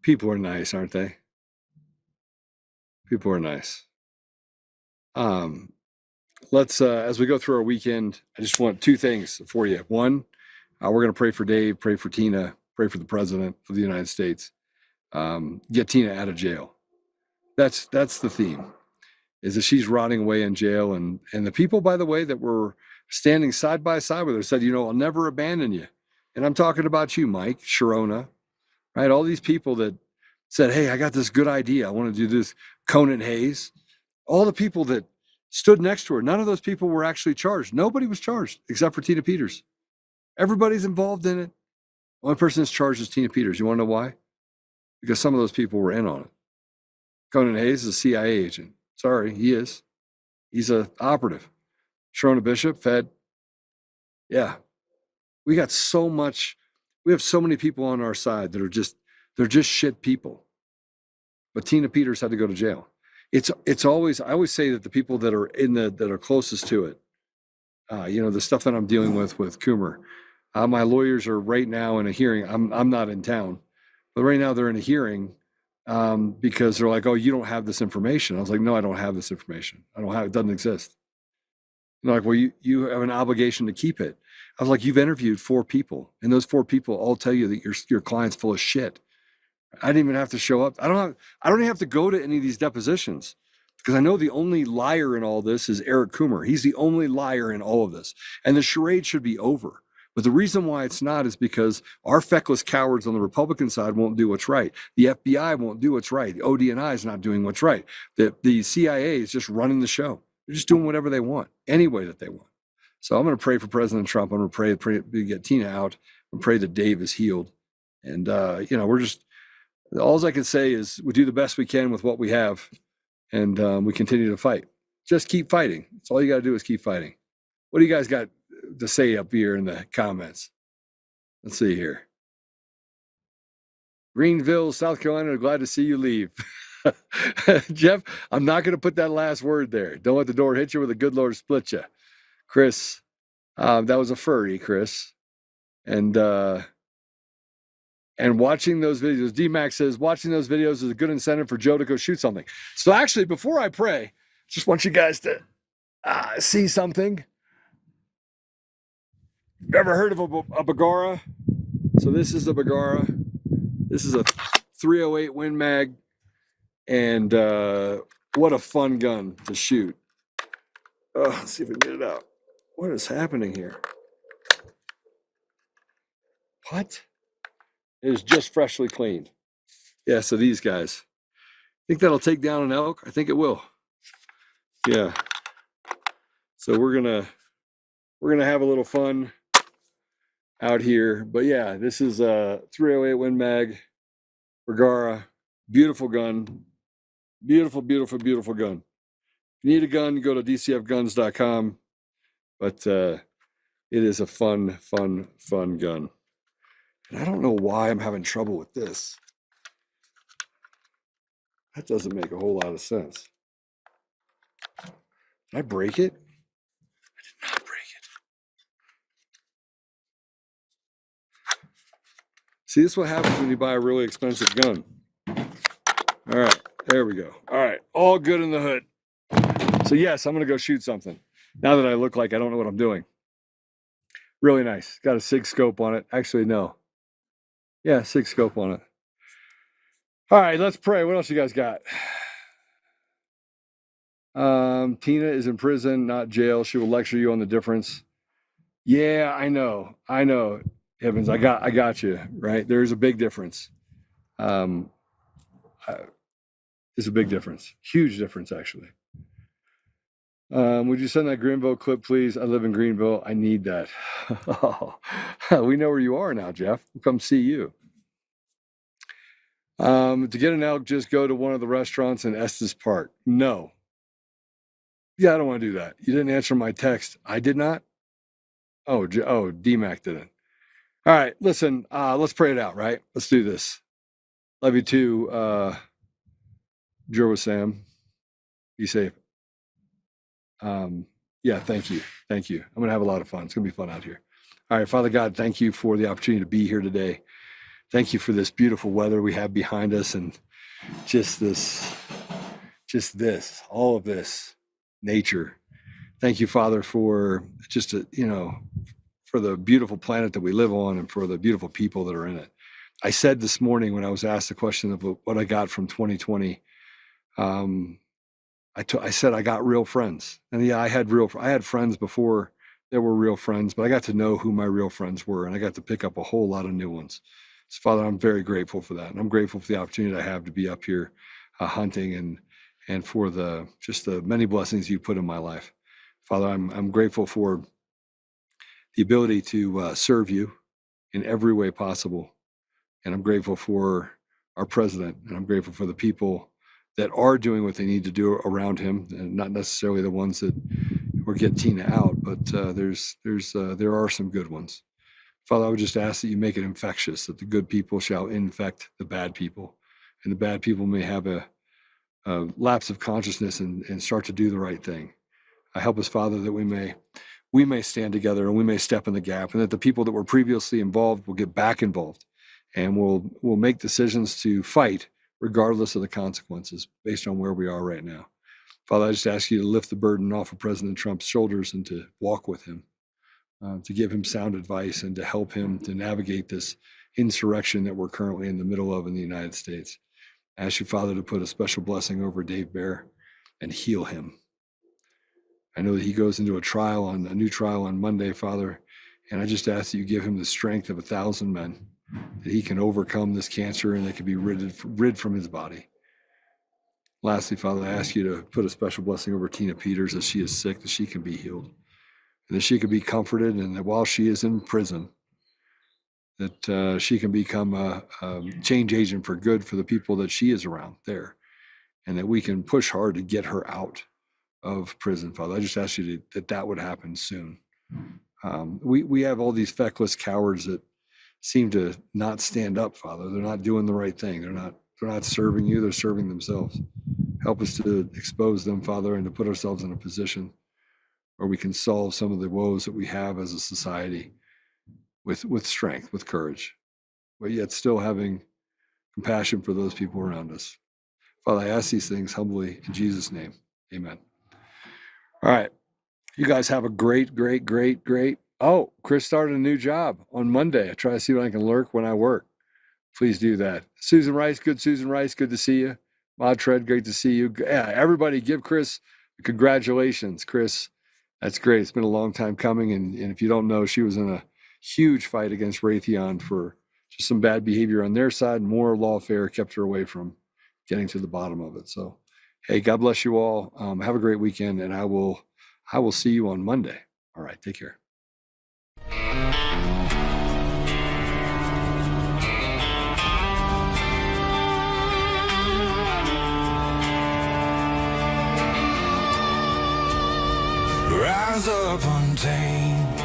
People are nice, aren't they? People are nice. Let's as we go through our weekend, I just want two things for you. One, we're going to pray for Dave, pray for Tina, pray for the president of the United States. Get Tina out of jail. That's the theme, is that she's rotting away in jail. And the people, by the way, that were standing side by side with her said, you know, I'll never abandon you. And I'm talking about you, Mike, Sharona, right? All these people that said, hey, I got this good idea. I want to do this. Conan Hayes, all the people that stood next to her, none of those people were actually charged. Nobody was charged except for Tina Peters. Everybody's involved in it. One person is charged is Tina Peters. You want to know why? Because some of those people were in on it. Conan Hayes is a CIA agent. Sorry, he is. He's an operative. Sharona Bishop, Fed. Yeah. We got so much. We have so many people on our side that are they're just shit people. But Tina Peters had to go to jail. It's always, I always say that the people that are that are closest to it, you know, the stuff that I'm dealing with Coomer, my lawyers are right now in a hearing. I'm not in town, but right now they're in a hearing because they're like, oh, you don't have this information. I was like, no, I don't have this information. It doesn't exist. And they're like, well, you have an obligation to keep it. I was like, you've interviewed 4 people, and those 4 people all tell you that your client's full of shit. I didn't even have to show up. I don't even have to go to any of these depositions because I know the only liar in all this is Eric Coomer. He's the only liar in all of this. And the charade should be over. But the reason why it's not is because our feckless cowards on the Republican side won't do what's right. The FBI won't do what's right. The ODNI is not doing what's right. The CIA is just running the show. They're just doing whatever they want, any way that they want. So I'm going to pray for President Trump. I'm going to pray to get Tina out and pray that Dave is healed. And, you know, all I can say is we do the best we can with what we have, and we continue to fight. Just keep fighting. That's all you got to do is keep fighting. What do you guys got to say up here in the comments? Let's see here. Greenville, South Carolina, glad to see you leave. Jeff, I'm not going to put that last word there. Don't let the door hit you with a good Lord split you. Chris, that was a furry, Chris. And watching those videos, D-Max says, watching those videos is a good incentive for Joe to go shoot something. So actually, before I pray, just want you guys to see something. Ever heard of a Bagara? So this is a Bagara. This is a 308 Win Mag. And what a fun gun to shoot. Oh, let's see if we can get it out. What is happening here? What? It is just freshly cleaned. Yeah, so these guys. Think that'll take down an elk? I think it will. Yeah. So we're gonna have a little fun out here. But yeah, this is a 308 Win Mag Bergara. Beautiful gun. Beautiful, beautiful, beautiful gun. If you need a gun, go to dcfguns.com. But it is a fun, fun, fun gun. And I don't know why I'm having trouble with this. That doesn't make a whole lot of sense. Did I break it? I did not break it. See, this is what happens when you buy a really expensive gun. All right, there we go. All right, all good in the hood. So yes, I'm gonna go shoot something. Now that I look like I don't know what I'm doing. Really nice. Got a SIG scope on it. Actually, no. Yeah, SIG scope on it. All right, let's pray. What else you guys got? Tina is in prison, not jail. She will lecture you on the difference. Yeah, I know, Evans. I got you right. There's a big difference. It's a big difference, huge difference actually. Would you send that Greenville clip, please? I live in Greenville. I need that. Oh, we know where you are now, Jeff. We'll come see you. To get an elk, just go to one of the restaurants in Estes Park. No. Yeah, I don't want to do that. You didn't answer my text. I did not? Oh, DMAC didn't. All right, listen, let's pray it out, right? Let's do this. Love you too, Joe Sam. Be safe. Yeah, thank you. I'm going to have a lot of fun. It's going to be fun out here. All right, Father God, thank you for the opportunity to be here today. Thank you for this beautiful weather we have behind us and all of this nature. Thank you, Father, for for the beautiful planet that we live on and for the beautiful people that are in it. I said this morning when I was asked the question of what I got from 2020, I said I got real friends. And yeah, I had friends before there were real friends, but I got to know who my real friends were, and I got to pick up a whole lot of new ones. So, Father, I'm very grateful for that. And I'm grateful for the opportunity I have to be up here hunting and for the many blessings you put in my life. Father, I'm grateful for the ability to serve you in every way possible. And I'm grateful for our president, and I'm grateful for the people that are doing what they need to do around him, and not necessarily the ones that will get Tina out, but there are some good ones. Father, I would just ask that you make it infectious, that the good people shall infect the bad people, and the bad people may have a lapse of consciousness and start to do the right thing. Help us, Father, that we may stand together and we may step in the gap, and that the people that were previously involved will get back involved, and we'll make decisions to fight regardless of the consequences based on where we are right now. Father, I just ask you to lift the burden off of President Trump's shoulders and to walk with him, to give him sound advice and to help him to navigate this insurrection that we're currently in the middle of in the United States. I ask you, Father, to put a special blessing over Dave Bear and heal him. I know that he goes into a new trial on Monday, Father, and I just ask that you give him the strength of 1,000 men, that he can overcome this cancer and that can be rid from his body. Lastly, Father, I ask you to put a special blessing over Tina Peters as she is sick, that she can be healed, and that she can be comforted, and that while she is in prison, that she can become a change agent for good for the people that she is around there, and that we can push hard to get her out of prison, Father. I just ask you that would happen soon. We have all these feckless cowards that seem to not stand up, Father. They're not doing the right thing. They're not serving you. They're serving themselves. Help us to expose them, Father, and to put ourselves in a position where we can solve some of the woes that we have as a society with strength, with courage, but yet still having compassion for those people around us. Father, I ask these things humbly in Jesus' name. Amen. All right. You guys have a great. Oh, Chris started a new job on Monday. I try to see when I can lurk when I work. Please do that. Susan Rice, good to see you. Maud Tread, great to see you. Yeah, everybody give Chris congratulations, Chris. That's great. It's been a long time coming. And if you don't know, she was in a huge fight against Raytheon for just some bad behavior on their side. More lawfare kept her away from getting to the bottom of it. So, hey, God bless you all. Have a great weekend, and I will see you on Monday. All right, take care. Rise up untamed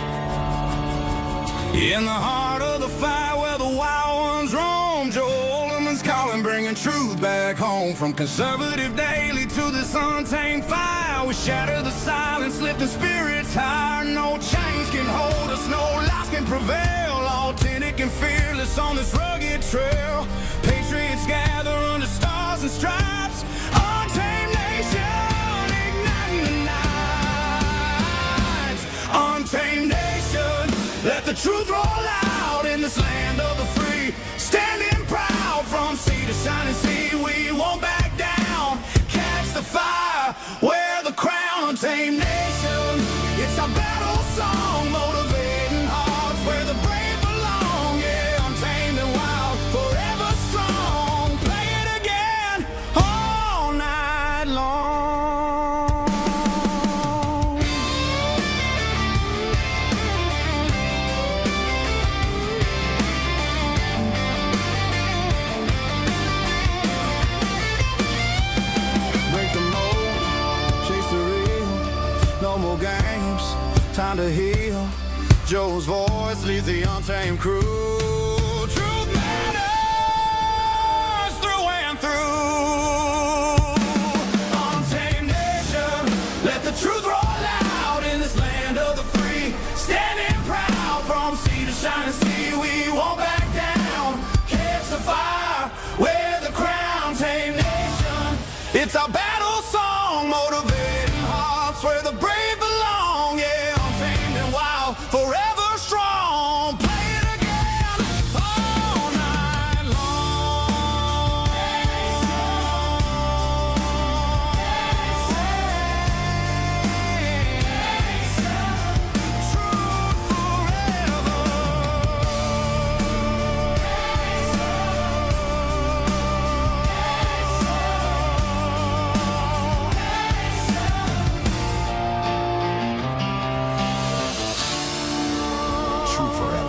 in the heart of the fight where the wild ones roam. Joe Oltmann's calling, bringing truth back home. From conservative daily to this untamed fire, we shatter the silence, lifting spirits higher. No chains can hold us, no lies can prevail. Authentic and fearless on this rugged trail. Patriots gather under stars and stripes. Untamed nation, igniting the night. Untamed nation, let the truth roll out in this land of the free. Standing proud from sea to shining sea, we won't back down. Catch the fire where find a heel. Joe's voice leads the untamed crew. Truth matters through and through. Untamed nation, let the truth roll out in this land of the free. Standing proud from sea to shining sea, we won't back down. Catch the fire, wear the crown, tame nation. It's our battle song, motivating hearts where the brave belong. Yeah, untamed and wild, forever strong. Play it again all night long. Truth forever. True forever.